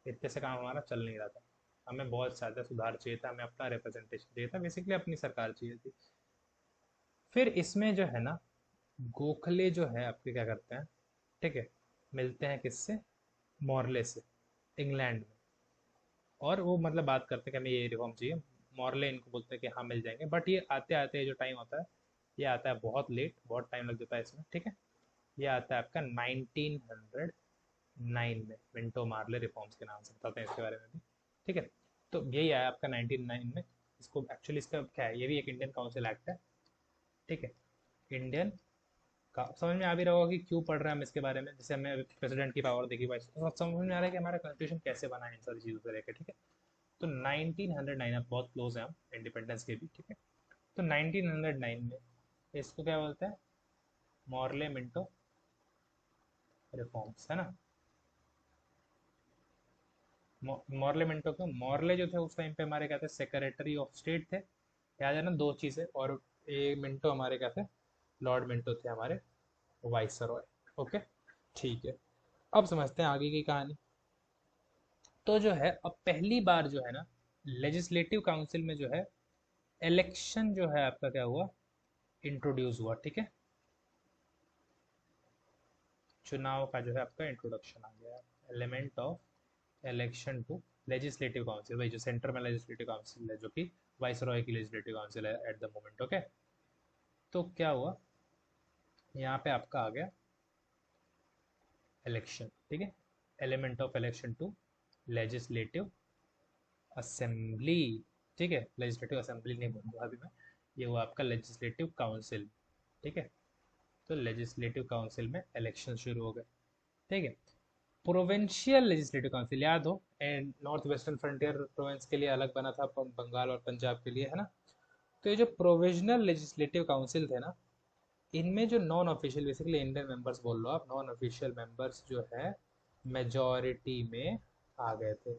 इतने से काम हमारा चल नहीं रहा था, हमें बहुत ज़्यादा सुधार चाहिए था, हमें अपना रिप्रेजेंटेशन चाहिए था, बेसिकली अपनी सरकार चाहिए थी। फिर इसमें जो है ना, गोखले जो है आपके क्या करते हैं, ठीक है, मिलते हैं किससे, मॉर्ले से, इंग्लैंड में। और वो मतलब बात करते हैं कि हमें ये रिफॉर्म चाहिए। मॉर्ले इनको बोलते हैं कि हाँ मिल जाएंगे, बट ये आते आते जो टाइम होता है, ये आता है बहुत लेट, बहुत टाइम लग जाता है इसमें। ठीक है, ये आता है आपका 1909 में, मिंटो मार्ले रिफॉर्म्स के नाम से बताते हैं इसके बारे में भी। ठीक है, तो यही आया आपका 1909 में। इसको एक्चुअली इसका क्या है, ये भी एक इंडियन काउंसिल एक्ट है। ठीक है, इंडियन का समझ में आ भी रहा होगा कि क्यों पढ़ रहे हैं हम इसके बारे में, जैसे हमें प्रेसिडेंट की पावर देखी वाइस, तो समझ में आ रहा है कि हमारा कॉन्स्टिट्यूशन कैसे बना है इन सारी चीज़ों से लेकर। ठीक है, तो 1909, अब बहुत क्लोज है हम इंडिपेंडेंस के भी। ठीक है, तो 1909 में इसको क्या बोलते हैं, मॉर्ले मिंटो रिफॉर्म्स, है ना। मॉर्ले मिंटो को, मॉर्ले जो थे उस टाइम पे हमारे क्या थे, सेक्रेटरी ऑफ स्टेट थे। याद है ना, दो चीज़ें। और ये मिंटो हमारे क्या थे, लॉर्ड मिंटो थे हमारे वाइसरॉय। ओके, ठीक है, अब समझते हैं आगे की कहानी। तो जो है अब पहली बार जो है ना, लेजिस्लेटिव काउंसिल में जो है इलेक्शन जो है आपका क्या हुआ, इंट्रोड्यूस हुआ। ठीक है, चुनाव का जो है आपका इंट्रोडक्शन आ गया, element of election to legislative council, वही जो सेंटर में लेजिस्लेटिव काउंसिल है, जो कि वाइसरॉय की लेजिस्लेटिव काउंसिल है एट द मोमेंट। ओके, तो क्या हुआ, यहाँ पे आपका आ गया इलेक्शन। ठीक है, element of election to legislative assembly. ठीक है, लेजिस्लेटिव असेंबली नहीं बोलूँगा अभी मैं, ये हुआ आपका लेजिस्लेटिव काउंसिल। ठीक है, तो लेजिस्लेटिव काउंसिल में इलेक्शन शुरू हो गए। ठीक है, प्रोविंशियल लेजिस्लेटिव काउंसिल याद हो, and north western frontier province के लिए अलग बना था, बंगाल और पंजाब के लिए, है ना। तो ये जो प्रोविजनल लेजिस्लेटिव काउंसिल थे ना, इनमें जो non official, basically Indian members बोल लो आप, नॉन ऑफिशियल मेंबर्स जो है मेजॉरिटी में आ गए थे।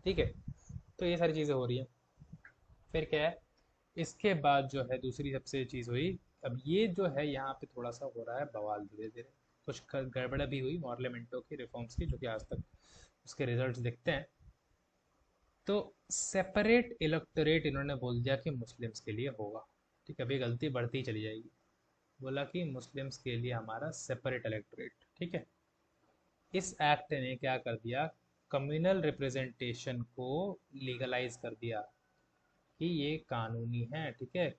ठीक है, तो ये सारी चीज़ें हो रही हैं। फिर क्या है, इसके बाद जो है दूसरी सबसे चीज़ हुई। अब ये जो है यहाँ पे थोड़ा सा हो रहा है बवाल, धीरे धीरे कुछ गड़बड़ भी हुई पार्लियामेंटों की रिफॉर्म्स की, जो कि आज तक उसके रिजल्ट्स दिखते हैं। तो सेपरेट इलेक्टोरेट इन्होंने बोल दिया कि मुस्लिम्स के लिए होगा। ठीक है, अभी गलती बढ़ती चली जाएगी। बोला कि मुस्लिम्स के लिए हमारा सेपरेट इलेक्टोरेट। ठीक है, इस एक्ट ने क्या कर दिया, कम्युनल रिप्रेजेंटेशन को लीगलाइज कर दिया कि ये कानूनी है। ठीक है,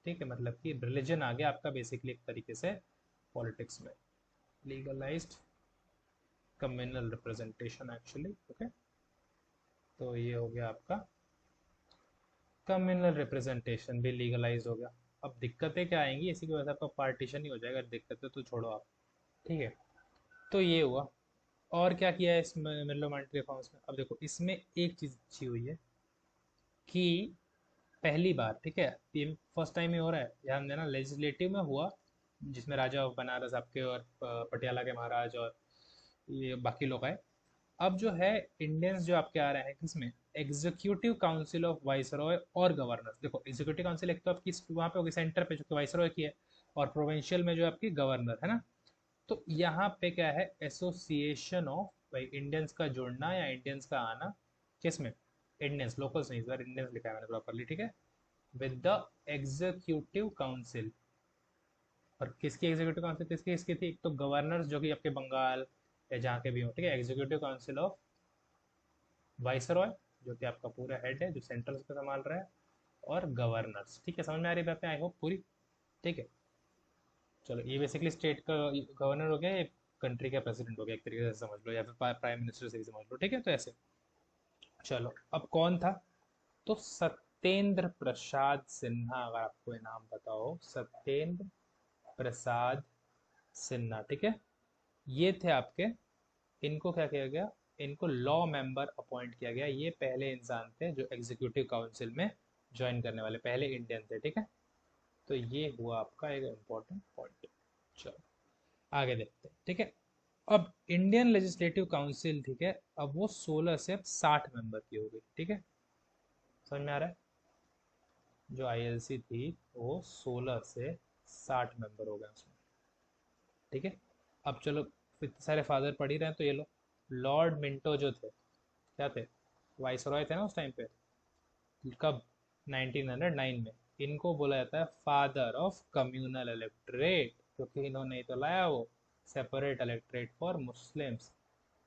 ठीक है, मतलब कि रिलीजन आ गया आपका बेसिकली एक तरीके से पॉलिटिक्स में, legalised communal representation actually. Okay, तो ये हो गया आपका कम्युनल रिप्रेजेंटेशन भी लीगलाइज हो गया। अब दिक्कतें क्या आएंगी, इसी की वजह से आपका पार्टीशन ही हो जाएगा, दिक्कतें तो छोड़ो आप। ठीक है, तो ये हुआ। और क्या किया है इस पार्लियामेंट्री रिफॉर्म्स में, अब देखो इसमें एक चीज़ अच्छी हुई है कि पहली बार, ठीक है, ये फर्स्ट टाइम ही हो रहा है, ध्यान देना, लेजिस्लेटिव में हुआ जिसमें राजा ऑफ बनारस आपके और पटियाला के महाराज और ये बाकी लोग आए। अब जो है इंडियंस जो आपके आ रहे हैं किसमें, एग्जीक्यूटिव काउंसिल ऑफ वाइसरॉय और गवर्नर्स। देखो एग्जीक्यूटिव काउंसिल एक तो आपकी वहाँ पे होगी सेंटर पे जो कि वाइसरॉय की है, और प्रोविंशियल में जो आपकी गवर्नर है ना। तो यहाँ पे क्या है, एसोसिएशन ऑफ भाई इंडियंस का जुड़ना या इंडियंस का आना, किसमें, इंडियंस, लोकल्स नहीं, इस बार इंडियंस लिखा है मैंने प्रॉपरली। ठीक है, विद द एग्जीक्यूटिव काउंसिल। और किसकी एग्जीक्यूटिव काउंसिल, किसकी किसकी थी, एक तो गवर्नर्स जो कि आपके बंगाल या जहाँ के भी हो। ठीक है, एग्जीक्यूटिव काउंसिल ऑफ वाइसरॉय जो कि आपका पूरा हेड है जो सेंट्रल पे संभाल रहा है, और गवर्नर्स। ठीक है, समझ में आ रही बात है आई होप पूरी। ठीक है, चलो ये बेसिकली स्टेट का गवर्नर हो गया, ये कंट्री का प्रेसिडेंट हो गया एक तरीके से समझ लो, या फिर प्राइम मिनिस्टर से भी समझ लो। ठीक है, तो ऐसे। चलो अब कौन था, तो सत्येंद्र प्रसाद सिन्हा, अगर आपको ये नाम पता हो, सत्येंद्र प्रसाद सिन्हा। ठीक है, ये थे आपके, इनको क्या किया गया, इनको लॉ मेंबर अपॉइंट किया गया। ये पहले इंसान थे जो एग्जीक्यूटिव काउंसिल में ज्वाइन करने वाले पहले इंडियन थे। ठीक है, तो ये हुआ आपका एक इम्पोर्टेंट पॉइंट। चलो आगे देखते हैं। ठीक है, अब इंडियन लेजिस्लेटिव काउंसिल, ठीक है, अब वो 16 से 60 मेंबर की हो गई। ठीक है, समझ में आ रहा है, जो आईएलसी थी वो 16 से 60 मेंबर हो गए उसमें। ठीक है, अब चलो इतने सारे फादर पढ़ ही रहे हैं तो ये लो, लॉर्ड मिंटो जो थे, क्या थे, वाइसरॉय थे ना उस टाइम पे, कब, 1909 में। इनको बोला जाता है फादर ऑफ कम्युनल इलेक्टोरेट, क्योंकि इन्होंने ही तो लाया वो सेपरेट इलेक्टोरेट फॉर मुस्लिम्स।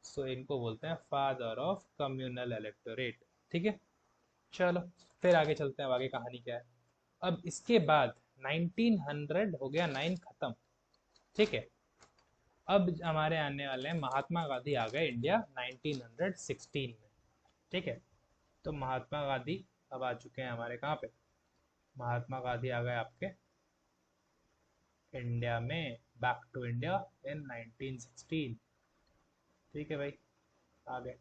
सो इनको बोलते हैं फादर ऑफ कम्युनल इलेक्टोरेट। ठीक है, चलो फिर आगे चलते हैं, अब आगे कहानी क्या है। अब इसके बाद 1900 हो गया, 9 खत्म। ठीक है, अब हमारे आने वाले हैं महात्मा गांधी आ गए इंडिया 1916 में। ठीक है, तो महात्मा गांधी अब आ चुके हैं हमारे कहाँ पे, महात्मा गांधी आ गए आपके इंडिया में, बैक टू इंडिया इन 1916। ठीक है भाई, आ गए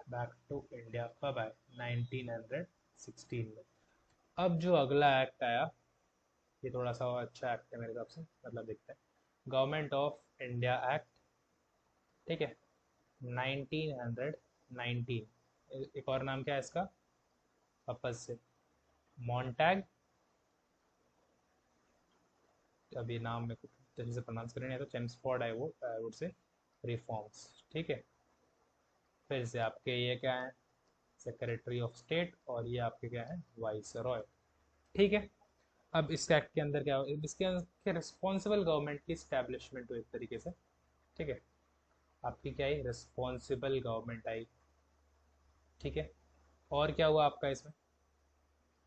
बैक टू इंडिया, कब आए, 1916 में। अब जो अगला एक्ट आया, ये थोड़ा सा अच्छा एक्ट है मेरे हिसाब से, मतलब देखते हैं, गवर्नमेंट ऑफ इंडिया एक्ट। ठीक है, 1919। एक और नाम क्या है इसका वापस से, मॉन्टैग, अभी नाम में कुछ अच्छे से प्रोनाउंस करें नहीं तो चेम्सफोर्ड आई वुड से रिफॉर्म्स। ठीक है, फिर से आपके ये क्या है, सेक्रेटरी ऑफ स्टेट, और ये आपके क्या है, वाइस रॉय। ठीक है, अब इस एक्ट के अंदर क्या हो, इसके अंदर रिस्पॉन्सिबल गवर्नमेंट की स्टैब्लिशमेंट हुई एक तरीके से। ठीक है, आपकी क्या है, रिस्पॉन्सिबल गवर्नमेंट आई। ठीक है, और क्या हुआ आपका इसमें,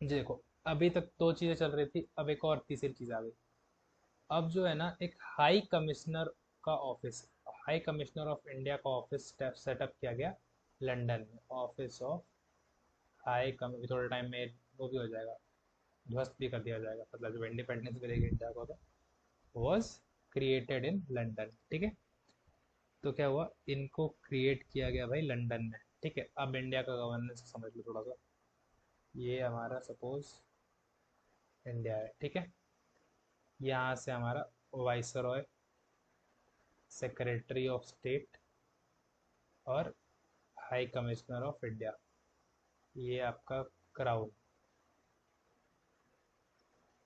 जी देखो, अभी तक दो चीज़ें चल रही थी, अब एक और तीसरी चीज़ आ गई। अब जो है ना, एक हाई कमिश्नर का office, high commissioner of India का ऑफिस सेटअप किया गया लंदन में, ऑफिस ऑफ हाई कम, थोड़े टाइम में वो भी हो जाएगा, ध्वस्त भी कर दिया जाएगा, मतलब जब इंडिपेंडेंस मिलेगी इंडिया को, तो वॉज क्रिएटेड इन लंदन। ठीक है, तो क्या हुआ, इनको क्रिएट किया गया भाई लंदन में। ठीक है, अब इंडिया का गवर्नेंस समझ लो थोड़ा सा, ये हमारा सपोज इंडिया है, ठीक है। यहाँ से हमारा वाइसरॉय, सेक्रेटरी ऑफ स्टेट और हाई कमिश्नर ऑफ इंडिया, ये आपका क्राउन,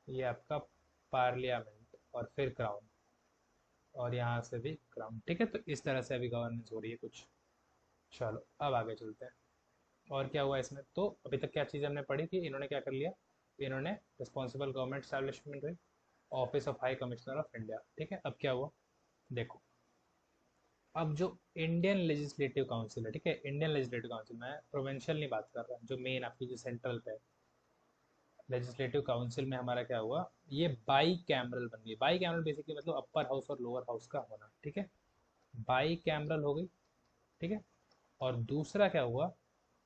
ये आपका पार्लियामेंट और फिर क्राउन, और यहाँ से भी क्राउन, ठीक है। तो इस तरह से अभी गवर्नेंस हो रही है कुछ। चलो अब आगे चलते हैं, और क्या हुआ इसमें। तो अभी तक क्या चीज़ हमने पढ़ी थी, इन्होंने क्या कर लिया, इन्होंने रिस्पॉन्सिबल गवर्नमेंट स्टैब्लिशमेंट हुई, office of high commissioner of India, ठीक है। अब क्या हुआ देखो, अब जो इंडियन लेजिस्लेटिव काउंसिल है, ठीक है, इंडियन लेजिस्लेटिव काउंसिल, मैं प्रोविंशियल नहीं बात कर रहा, जो मेन आपकी जो सेंट्रल पे लेजिस्लेटिव काउंसिल में हमारा क्या हुआ, ये बाई कैमरल बन गई। बाई कैमरल बेसिकली मतलब अपर हाउस और लोअर हाउस का होना, ठीक है, बाई कैमरल हो गई, ठीक है। और दूसरा क्या हुआ,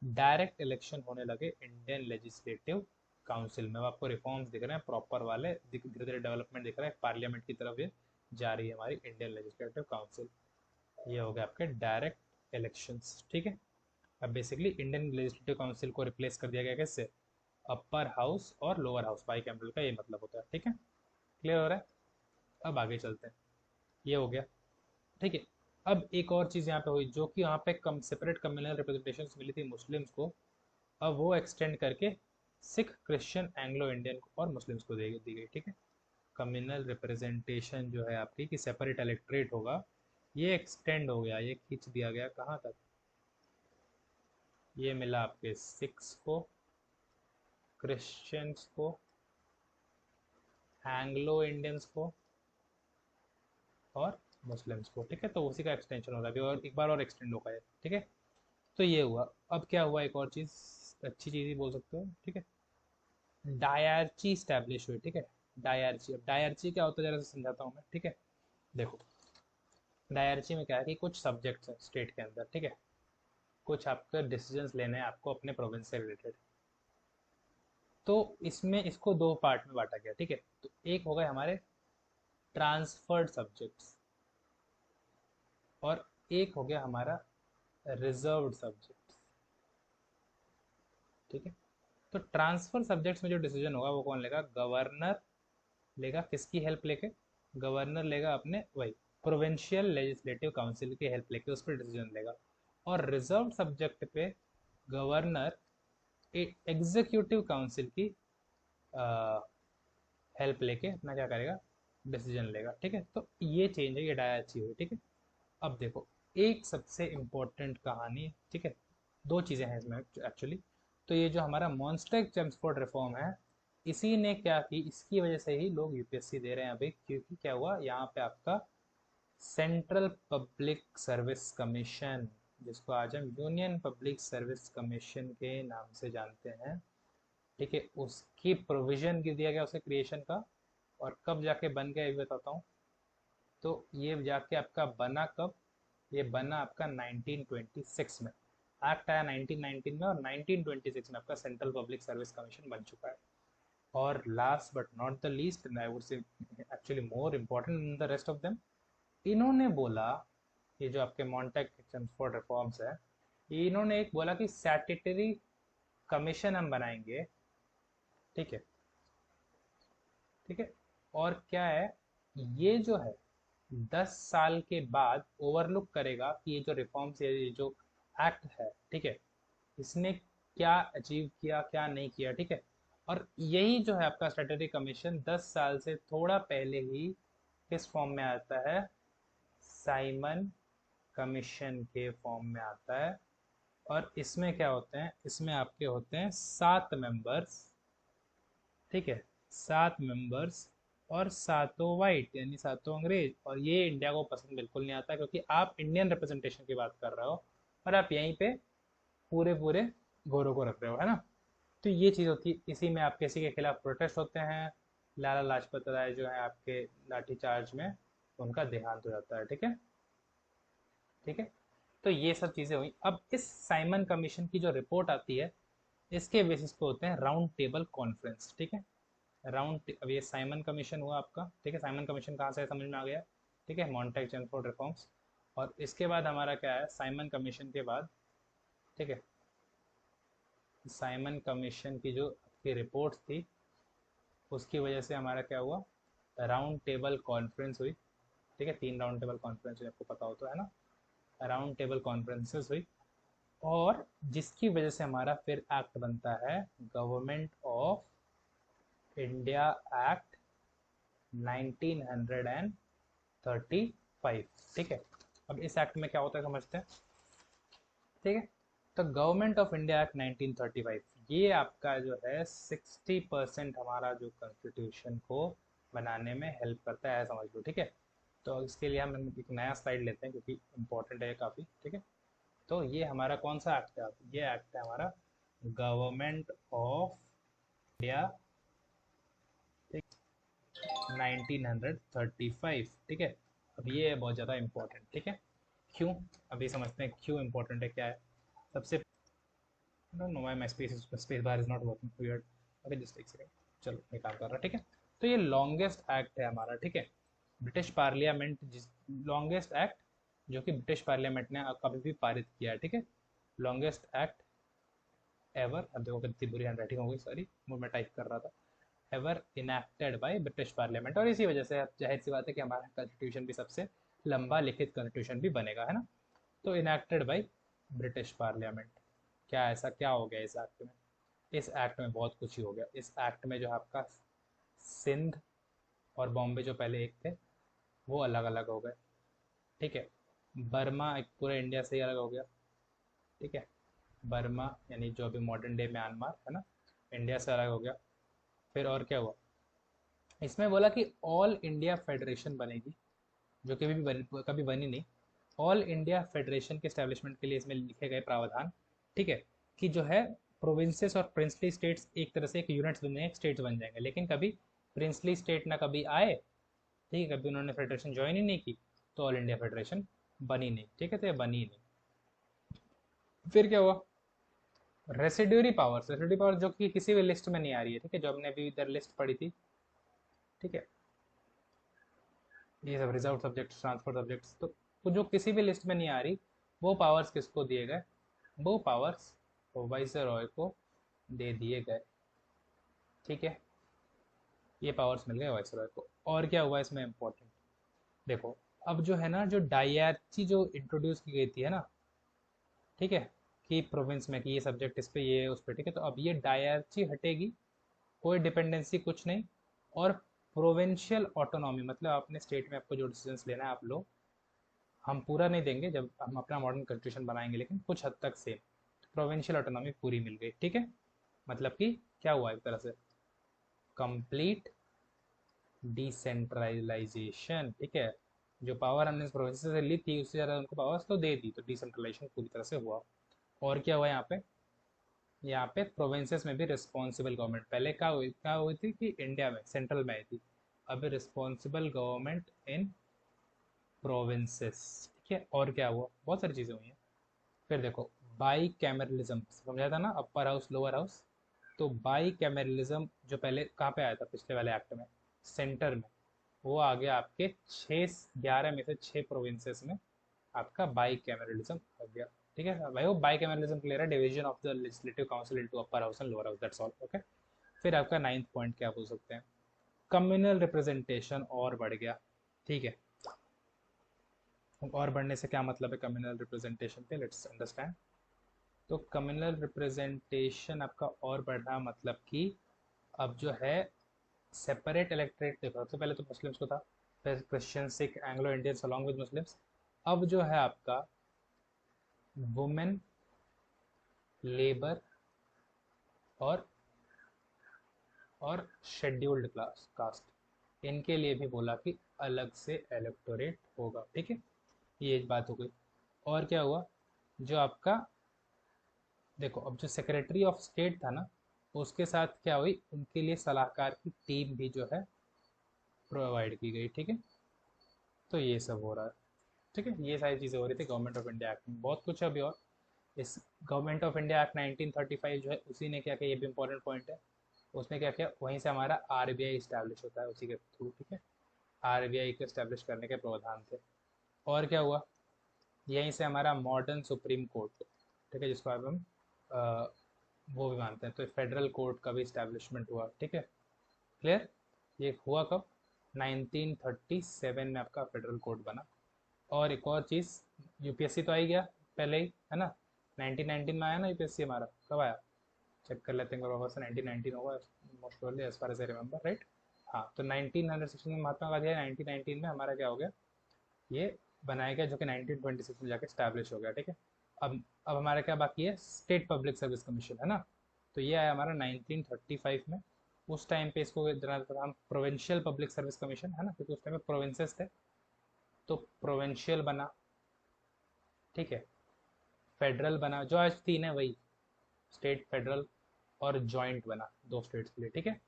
डायरेक्ट इलेक्शन होने लगे इंडियन लेजिस्लेटिव काउंसिल में। अब आपको रिफॉर्म्स दिख रहे हैं प्रॉपर वाले, धीरे धीरे डेवलपमेंट दिख रहा है, पार्लियामेंट की तरफ ये जा रही है हमारी इंडियन लेजिस्लेटिव काउंसिल। ये हो गया आपके डायरेक्ट इलेक्शंस, ठीक है। अब बेसिकली इंडियन लेजिस्लेटिव काउंसिल को रिप्लेस कर दिया गया किससे, अपर हाउस और लोअर हाउस, बाई कैमरल का ये मतलब होता है, ठीक है। क्लियर हो रहा है। अब आगे चलते हैं, ये हो गया, ठीक है। अब एक और चीज़ यहाँ पे हुई, जो कि यहाँ पे कम सेपरेट कम्युनल रिप्रेजेंटेशन मिली थी मुस्लिम्स को, अब वो एक्सटेंड करके सिख, क्रिश्चियन, एंग्लो इंडियन और मुस्लिम्स को दी गई, ठीक है। कम्युनल रिप्रेजेंटेशन जो है आपकी कि सेपरेट इलेक्ट्रेट होगा, ये एक्सटेंड हो गया, ये खींच दिया गया कहाँ तक, ये मिला आपके सिख्स को, क्रिश्चियंस को, एंग्लो इंडियंस को और मुस्लिम्स को, ठीक है। तो उसी का एक्सटेंशन होगा अभी, और एक बार और एक्सटेंड होगा ये, ठीक है। तो ये हुआ। अब क्या हुआ, एक और चीज़, अच्छी चीज़ ही बोल सकते हो, ठीक है, डायरची स्टैब्लिश हुई, ठीक है। डायरची, अब डायरची क्या होता है जरा से समझाता हूँ मैं, ठीक है। देखो, डायरची में क्या है कि कुछ सब्जेक्ट्स हैं स्टेट के अंदर, ठीक है, कुछ आपके डिसीजंस लेने हैं आपको अपने प्रोविंस से रिलेटेड। तो इसमें इसको दो पार्ट में बांटा गया, ठीक है। तो एक हो गए हमारे ट्रांसफर्ड सब्जेक्ट्स, और एक हो गया हमारा रिजर्व्ड सब्जेक्ट्स, ठीक है। तो ट्रांसफर सब्जेक्ट्स में जो डिसीजन होगा वो कौन लेगा, गवर्नर लेगा, किसकी हेल्प लेके, गवर्नर लेगा अपने वही प्रोविंशियल लेजिस्लेटिव काउंसिल की हेल्प लेके उस पर डिसीजन लेगा। और रिजर्व सब्जेक्ट पे गवर्नर एग्जीक्यूटिव काउंसिल की हेल्प लेके अपना क्या करेगा, डिसीजन लेगा, ठीक है। तो ये चेंज है, ये डाया अच्छी हुई, ठीक है। अब देखो, एक सबसे इम्पोर्टेंट कहानी, ठीक है, दो चीज़ें हैं इसमें एक्चुअली। तो ये जो हमारा मॉन्स्टेक चेम्सफोर्ड रिफॉर्म है, इसी ने क्या की, इसकी वजह से ही लोग यूपीएससी दे रहे हैं अभी, क्योंकि क्या हुआ यहाँ पे आपका सेंट्रल पब्लिक सर्विस कमीशन, जिसको आज हम यूनियन पब्लिक सर्विस कमीशन के नाम से जानते हैं, ठीक है, उसकी प्रोविजन गिर दिया गया उसे क्रिएशन का। और कब जाके बन गया ये बताता हूँ। तो ये जाके आपका बना कब, ये बना आपका 1926 में, एक्ट आया 1919 में, और 1926 में आपका सेंट्रल पब्लिक सर्विस कमीशन बन चुका है। और last but not the least, I would से actually more important in the rest of them, इन्होंने बोला, ये जो आपके मॉन्टेक चेम्सफोर्ड रिफॉर्म्स है, इन्होंने एक बोला कि स्टैट्यूटरी कमीशन हम बनाएंगे, ठीक है, ठीक है। और क्या है, ये जो है 10 साल के बाद ओवरलुक करेगा कि ये जो रिफॉर्म्स, ये जो एक्ट है, ठीक है, इसने क्या अचीव किया क्या नहीं किया, ठीक है। और यही जो है आपका स्टैट्यूटरी कमीशन 10 साल से थोड़ा पहले ही किस फॉर्म में आता है, साइमन कमीशन के फॉर्म में आता है। और इसमें क्या होते हैं, इसमें आपके होते हैं 7 मेंबर्स, ठीक है, 7 मेंबर्स, और सातों वाइट यानी सातों अंग्रेज। और ये इंडिया को पसंद बिल्कुल नहीं आता, क्योंकि आप इंडियन रिप्रेजेंटेशन की बात कर रहे हो और आप यहीं पे पूरे पूरे गोरों को रख रहे हो, है ना। तो ये चीज़ होती है, इसी में आप किसी के खिलाफ प्रोटेस्ट होते हैं, लाला लाजपत राय जो है आपके लाठीचार्ज में उनका देहांत हो जाता है, ठीक है, ठीक है। तो ये सब चीज़ें हुई। अब इस साइमन कमीशन की जो रिपोर्ट आती है, इसके बेसिस पे होते हैं राउंड टेबल कॉन्फ्रेंस, ठीक है। अब ये साइमन कमीशन हुआ आपका, ठीक है, साइमन कमीशन कहाँ से समझ में आ गया, ठीक है, मॉन्टेक चेम्सफोर्ड रिफॉर्म्स। और इसके बाद हमारा क्या है, साइमन कमीशन के बाद, ठीक है, साइमन कमीशन की जो आपकी रिपोर्ट थी, उसकी वजह से हमारा क्या हुआ, राउंड टेबल कॉन्फ्रेंस हुई। ठीक है, 3 राउंड टेबल कॉन्फ्रेंस हुई, आपको पता हो तो, है ना। राउंड टेबल कॉन्फ्रेंसेस हुई, और जिसकी वजह से हमारा फिर एक्ट बनता है गवर्नमेंट ऑफ इंडिया एक्ट 1935। ठीक है, अब इस एक्ट में क्या होता है समझते हैं। ठीक है, तो गवर्नमेंट ऑफ इंडिया एक्ट 1935, ये आपका जो है 60% हमारा जो कॉन्स्टिट्यूशन को बनाने में हेल्प करता है, समझ लो। ठीक है, तो इसके लिए हम एक नया स्लाइड लेते हैं क्योंकि इम्पोर्टेंट है काफ़ी। ठीक है, तो ये हमारा कौन सा एक्ट है, ये एक्ट है हमारा गवर्नमेंट ऑफ इंडिया 1935। ठीक है, अब ये है बहुत ज़्यादा इम्पोर्टेंट। ठीक है, क्यों, अभी समझते हैं क्यों इम्पोर्टेंट है, क्या है। सबसे, don't know why my space bar is not working weird. Okay, just एक सेकंड, चलो ये काम कर रहा है। ठीक है, तो ये लॉन्गेस्ट एक्ट है हमारा। ठीक है, ब्रिटिश पार्लियामेंट, जिस लॉन्गेस्ट एक्ट जो कि ब्रिटिश पार्लियामेंट ने कभी भी पारित किया है। ठीक है, लॉन्गेस्ट एक्ट एवर, अब देखो कितनी बुरी हैंड राइटिंग हो गई, सॉरी, वो मैं टाइप कर रहा था, ever enacted by British parliament. और इसी वजह से अब जाहिर सी बात है कि हमारा कॉन्स्टिट्यूशन भी सबसे लंबा लिखित कॉन्स्टिट्यूशन भी बनेगा, है ना। तो इनैक्टेड बाय ब्रिटिश पार्लियामेंट, क्या ऐसा क्या हो गया इस एक्ट में। इस एक्ट में बहुत कुछ ही हो गया। इस एक्ट में जो है आपका सिंध और बॉम्बे जो पहले एक थे वो अलग अलग हो गए। ठीक है, बर्मा एक पूरे इंडिया से ही अलग हो गया। ठीक है, बर्मा यानी जो अभी मॉडर्न डे म्यांमार है ना, इंडिया से अलग हो गया। फिर और क्या हुआ, इसमें बोला कि ऑल इंडिया फेडरेशन बनेगी, जो कि कभी बनी नहीं। ऑल इंडिया फेडरेशन के स्टैब्लिशमेंट के लिए इसमें लिखे गए प्रावधान। ठीक है, कि जो है प्रोविंसेस और प्रिंसली स्टेट्स एक तरह से एक यूनिट्स बन जाएंगे, स्टेट्स बन जाएंगे, लेकिन कभी प्रिंसली स्टेट ना कभी आए। ठीक है, कभी उन्होंने फेडरेशन ज्वाइन ही नहीं की, तो ऑल इंडिया फेडरेशन बनी नहीं। ठीक है, तो ये बनी ही नहीं। फिर क्या हुआ, रेसिड्यूरी पावर्स जो कि किसी भी लिस्ट में नहीं आ रही है। ठीक है, जो हमने अभी इधर लिस्ट पढ़ी थी। ठीक है, ये सब रिजर्व सब्जेक्ट्स, ट्रांसफर सब्जेक्ट्स, तो वो जो किसी भी लिस्ट में नहीं आ रही, वो पावर्स किसको दिए गए, वो पावर्स वाइसर रॉय को दे दिए गए। ठीक है, ये पावर्स मिल गए वाइस रॉय को। और क्या हुआ इसमें इम्पोर्टेंट, देखो, अब जो है ना, जो डायरची जो इंट्रोड्यूस की गई थी, है ना। ठीक है, कि प्रोविंस में कि ये सब्जेक्ट इस पे, ये उस पे। ठीक है, तो अब ये डायरची हटेगी, कोई डिपेंडेंसी कुछ नहीं। और प्रोविंशियल ऑटोनॉमी, मतलब अपने स्टेट में आपको जो डिसीजंस लेना है आप लो, हम पूरा नहीं देंगे जब हम अपना मॉडर्न कॉन्स्टिट्यूशन बनाएंगे, लेकिन कुछ हद तक सेम। प्रोविंशियल ऑटोनॉमी पूरी मिल गई। ठीक है, मतलब कि क्या हुआ, एक तरह से कंप्लीट डिसेंट्रलाइजेशन। ठीक है, जो पावर हमने प्रोविंस से ली थी उससे ज़्यादा उनको पावर्स तो दे दी, तो डिसेंट्रलाइजेशन पूरी तरह से हुआ। और क्या हुआ यहाँ पे, यहाँ पे प्रोविंसेस में भी रिस्पॉन्सिबल गवर्नमेंट, पहले क्या हुई थी कि इंडिया में सेंट्रल में आई थी, अब रिस्पॉन्सिबल गवर्नमेंट इन प्रोविंसेस। ठीक है, और क्या हुआ, बहुत सारी चीज़ें हुई हैं। फिर देखो, बाई कैमरलिज्म समझा था ना, अपर हाउस लोअर हाउस। तो बाई कैमरलिज्म जो पहले कहाँ पे आया था पिछले वाले एक्ट में, सेंटर में, वो आ गया आपके 11 में से 6 प्रोविंसेस में आपका बाई कैमरलिज्म आ गया। ठीक है भाई, वो बाई कैमरलिज्म क्लियर है, division of the legislative council into upper house and lower house, that's all. Okay, फिर आपका 9th पॉइंट क्या बोल सकते हैं, कम्युनल रिप्रेजेंटेशन और बढ़ गया। ठीक है, और बढ़ने से क्या मतलब है कम्युनल रिप्रेजेंटेशन पे, लेट्स अंडरस्टैंड। तो कम्युनल रिप्रेजेंटेशन आपका और बढ़ना मतलब कि अब जो है सेपरेट इलेक्ट्रेट, देखो सबसे पहले तो मुस्लिम्स को था, फिर Christian, Sikh, Anglo Indians along with Muslims. अब जो है आपका वुमेन, लेबर और शेड्यूल्ड क्लास कास्ट, इनके लिए भी बोला कि अलग से इलेक्टोरेट होगा। ठीक है, ये एक बात हो गई। और क्या हुआ, जो आपका देखो, अब जो सेक्रेटरी ऑफ स्टेट था ना, उसके साथ क्या हुई, उनके लिए सलाहकार की टीम भी जो है प्रोवाइड की गई। ठीक है, तो ये सब हो रहा है। ठीक है, ये सारी चीज़ें हो रही थी गवर्नमेंट ऑफ इंडिया एक्ट में, बहुत कुछ है अभी और। इस गवर्नमेंट ऑफ इंडिया एक्ट 1935 जो है, उसी ने क्या किया, ये भी इंपॉर्टेंट पॉइंट है, उसने क्या किया, वहीं से हमारा आरबीआई इस्टेब्लिश होता है उसी के थ्रू। ठीक है, आरबीआई को इस्टेब्लिश करने के प्रावधान थे। और क्या हुआ, यहीं से हमारा मॉडर्न सुप्रीम कोर्ट, ठीक है, जिसको अब हम वो भी मानते हैं, तो फेडरल कोर्ट का भी इस्टेब्लिशमेंट हुआ। ठीक है, क्लियर? ये हुआ कब? 1937 में आपका फेडरल कोड बना। और एक और चीज़, यूपीएससी तो आ ही गया पहले ही, है ना? 1919 में आया ना यूपीएससी हमारा, कब आया? चेक कर लेते हैं बराबर से, 1919 होगा most probably, as far as I remember, right? हाँ, तो 1916 में महात्मा गांधी है, 1919 में हमारा क्या हो गया, ये बनाया गया, जो कि 1926 में जाके स्टैब्लिश हो गया, ठीक है? अब हमारा क्या बाकी है? स्टेट पब्लिक सर्विस कमीशन, है ना? तो ये आया हमारा 1935 में। उस टाइम पे इसको हम प्रोविंशियल पब्लिक सर्विस कमीशन, है ना, क्योंकि उस टाइम पे प्रोविंसेस थे, तो प्रोविंशियल बना, ठीक है? फेडरल बना, जो आज तीन है वही, स्टेट, फेडरल और जॉइंट बना दो स्टेट्स के लिए, ठीक है?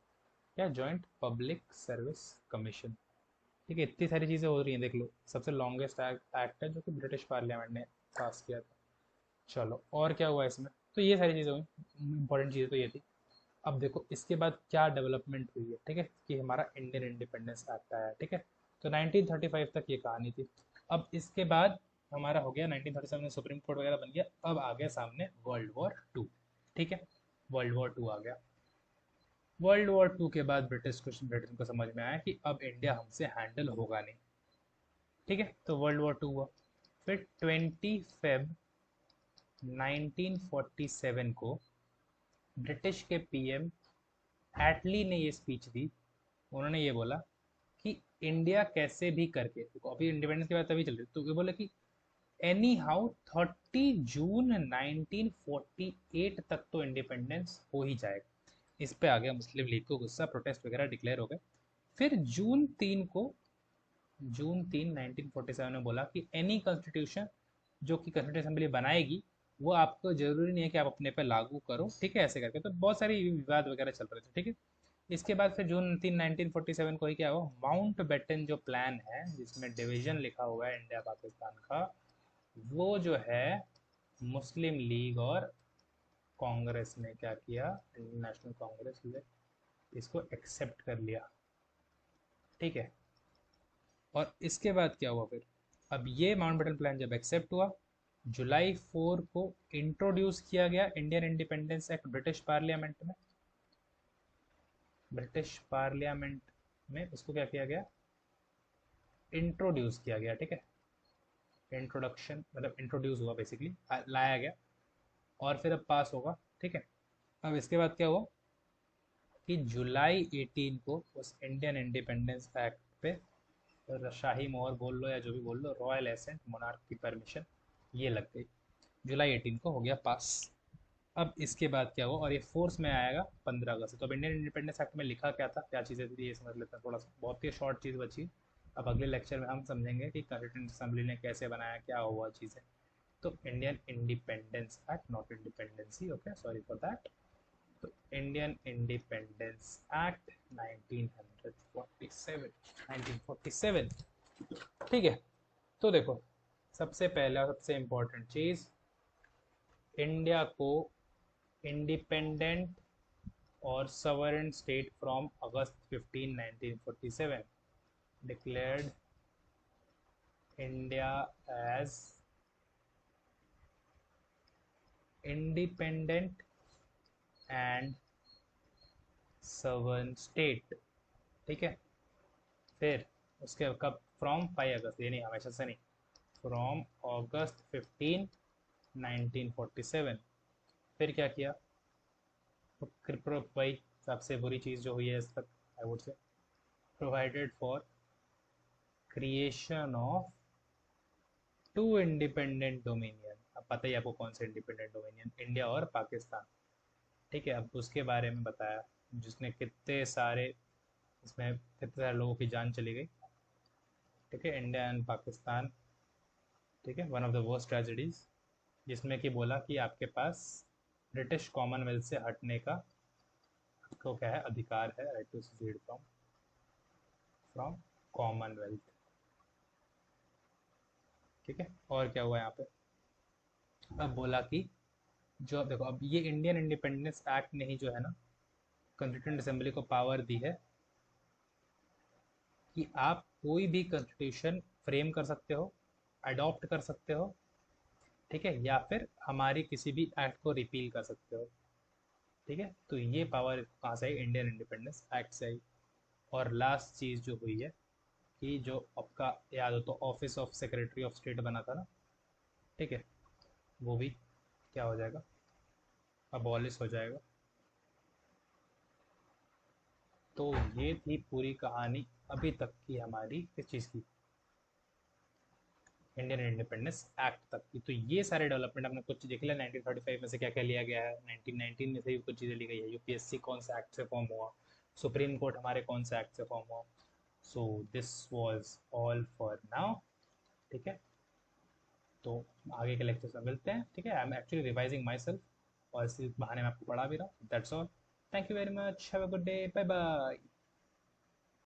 क्या? जॉइंट पब्लिक सर्विस कमीशन, ठीक है? इतनी सारी चीज़ें हो रही हैं, देख लो। सबसे लॉन्गेस्ट एक्ट है जो कि ब्रिटिश पार्लियामेंट ने पास किया था। चलो, और क्या हुआ इसमें? तो ये सारी चीज़ें हुई, इंपॉर्टेंट चीज़ें तो ये थी। अब देखो इसके बाद क्या डेवलपमेंट हुई है, ठीक है? कि हमारा इंडियन इंडिपेंडेंस एक्ट आया, ठीक है? तो 1935 तक ये कहानी थी। अब इसके बाद हमारा हो गया 1937 में सुप्रीम कोर्ट वगैरह बन गया। अब आ गया सामने वर्ल्ड वॉर 2, ठीक है? वर्ल्ड वॉर 2 आ गया। वर्ल्ड वॉर 2 के बाद ब्रिटेन को समझ में आया कि अब इंडिया हमसे हैंडल होगा नहीं, ठीक है? तो वर्ल्ड वॉर 2 हुआ। फिर 20 फेब 1947 को ब्रिटिश के पीएम एटली ने ये स्पीच दी। उन्होंने ये बोला कि इंडिया कैसे भी करके, देखो अभी इंडिपेंडेंस की बात तभी चल रही, तो ये बोला कि एनी हाउ 30 जून 1948 तक तो इंडिपेंडेंस हो ही जाएगा। इस पे आ गया मुस्लिम लीग को गुस्सा, प्रोटेस्ट वगैरह डिक्लेयर हो गए। फिर जून 3 1947 में बोला कि एनी कॉन्स्टिट्यूशन जो कि कॉन्स्टिट्यूशन असेंबली बनाएगी, वो आपको जरूरी नहीं है कि आप अपने पे लागू करो, ठीक है? ऐसे करके तो बहुत सारी विवाद वगैरह चल रहे थे, ठीक है? इसके बाद फिर जून 3 1947 को ही क्या हुआ, माउंट बेटन जो प्लान है जिसमें डिवीजन लिखा हुआ है इंडिया पाकिस्तान का, वो जो है मुस्लिम लीग और कांग्रेस ने क्या किया, इंडियन नेशनल कांग्रेस ने इसको एक्सेप्ट कर लिया, ठीक है? और इसके बाद क्या हुआ फिर? अब ये माउंट बेटन प्लान जब एक्सेप्ट हुआ, जुलाई 4 को इंट्रोड्यूस किया गया Indian independence act British parliament में। ब्रिटिश पार्लियामेंट में इसको क्या किया गया, इंट्रोड्यूस किया गया, ठीक है? इंट्रोडक्शन मतलब इंट्रोड्यूस हुआ बेसिकली, लाया गया, और फिर अब पास होगा, ठीक है? अब इसके बाद क्या हुआ कि जुलाई 18 को उस इंडियन इंडिपेंडेंस एक्ट पे शाही मोहर बोल लो या जो भी बोल लो, रॉयल एसेंट, मोनार्क की परमिशन, ये लग गई। जुलाई 18 को हो गया पास। अब इसके बाद क्या हुआ, और ये फोर्स में आएगा 15 अगस्त से। तो अब इंडियन इंडिपेंडेंस एक्ट में लिखा क्या था, क्या चीज़ें थी, ये समझ लेते हैं थोड़ा सा, बहुत ही शॉर्ट चीज़ बची। अब अगले लेक्चर में हम समझेंगे कि कॉन्स्टिट्यूंट असेंबली ने कैसे बनाया, क्या हुआ चीज़ें। तो Indian independence act, not independency, okay, sorry for that. तो इंडियन इंडिपेंडेंस एक्ट 1947, ठीक है? तो देखो, सबसे पहला सबसे इम्पोर्टेंट चीज़, इंडिया को इंडिपेंडेंट और sovereign state from August 15, 1947, declared India as independent and sovereign state, ठीक है? फिर उसके कब, फ्रॉम 5 अगस्त, ये नहीं, हमेशा से नहीं, फ्रॉम August 15, 1947। फिर क्या किया, तो भाई सबसे बुरी चीज़ जो हुई है इस तक, I would say, provided for creation of two independent dominion. अब पता ही आपको कौन से इंडिपेंडेंट डोमिनियन, इंडिया और पाकिस्तान, ठीक है? अब उसके बारे में बताया, जिसने कितने सारे, इसमें कितने सारे लोगों की जान चली गई, ठीक है? इंडिया एंड पाकिस्तान, ठीक है, one of the worst tragedies, जिसमें कि बोला कि आपके पास ब्रिटिश कॉमनवेल्थ से हटने का आपको क्या है, अधिकार है, right to cede from from commonwealth, ठीक है? और क्या हुआ यहाँ पे, अब बोला कि जो, अब देखो, अब ये इंडियन इंडिपेंडेंस एक्ट ने ही जो है ना कॉन्स्टिट्यूंट असेंबली को पावर दी है कि आप कोई भी कॉन्स्टिट्यूशन फ्रेम कर सकते हो, अडॉप्ट कर सकते हो, ठीक है? या फिर हमारी किसी भी एक्ट को रिपील कर सकते हो, ठीक है? तो ये पावर कहाँ से आई, इंडियन इंडिपेंडेंस एक्ट से आई। और लास्ट चीज़ जो हुई है कि जो आपका याद हो तो office of secretary of state बना था ना, ठीक है, वो भी क्या हो जाएगा, अबॉलिश हो जाएगा। तो ये थी पूरी कहानी अभी तक की हमारी किस चीज़ की, इंडियन इंडिपेंडेंस एक्ट तक की। तो ये सारे डेवलपमेंट हमने कुछ देख लिया, 1935 में से क्या क्या लिया गया है, 1919 में से भी कुछ चीज़ें ली गई है, यूपीएससी कौन सा एक्ट से फॉर्म हुआ, सुप्रीम कोर्ट हमारे कौन सा एक्ट से फॉर्म हुआ। So this was all for now, ठीक है। तो आगे के लेक्चर्स में मिलते हैं, ठीक है। I am actually revising myself और इसी बहाने मैं आपको पढ़ा भी रहा हूँ। That's all, thank you very much, have a good day, bye bye.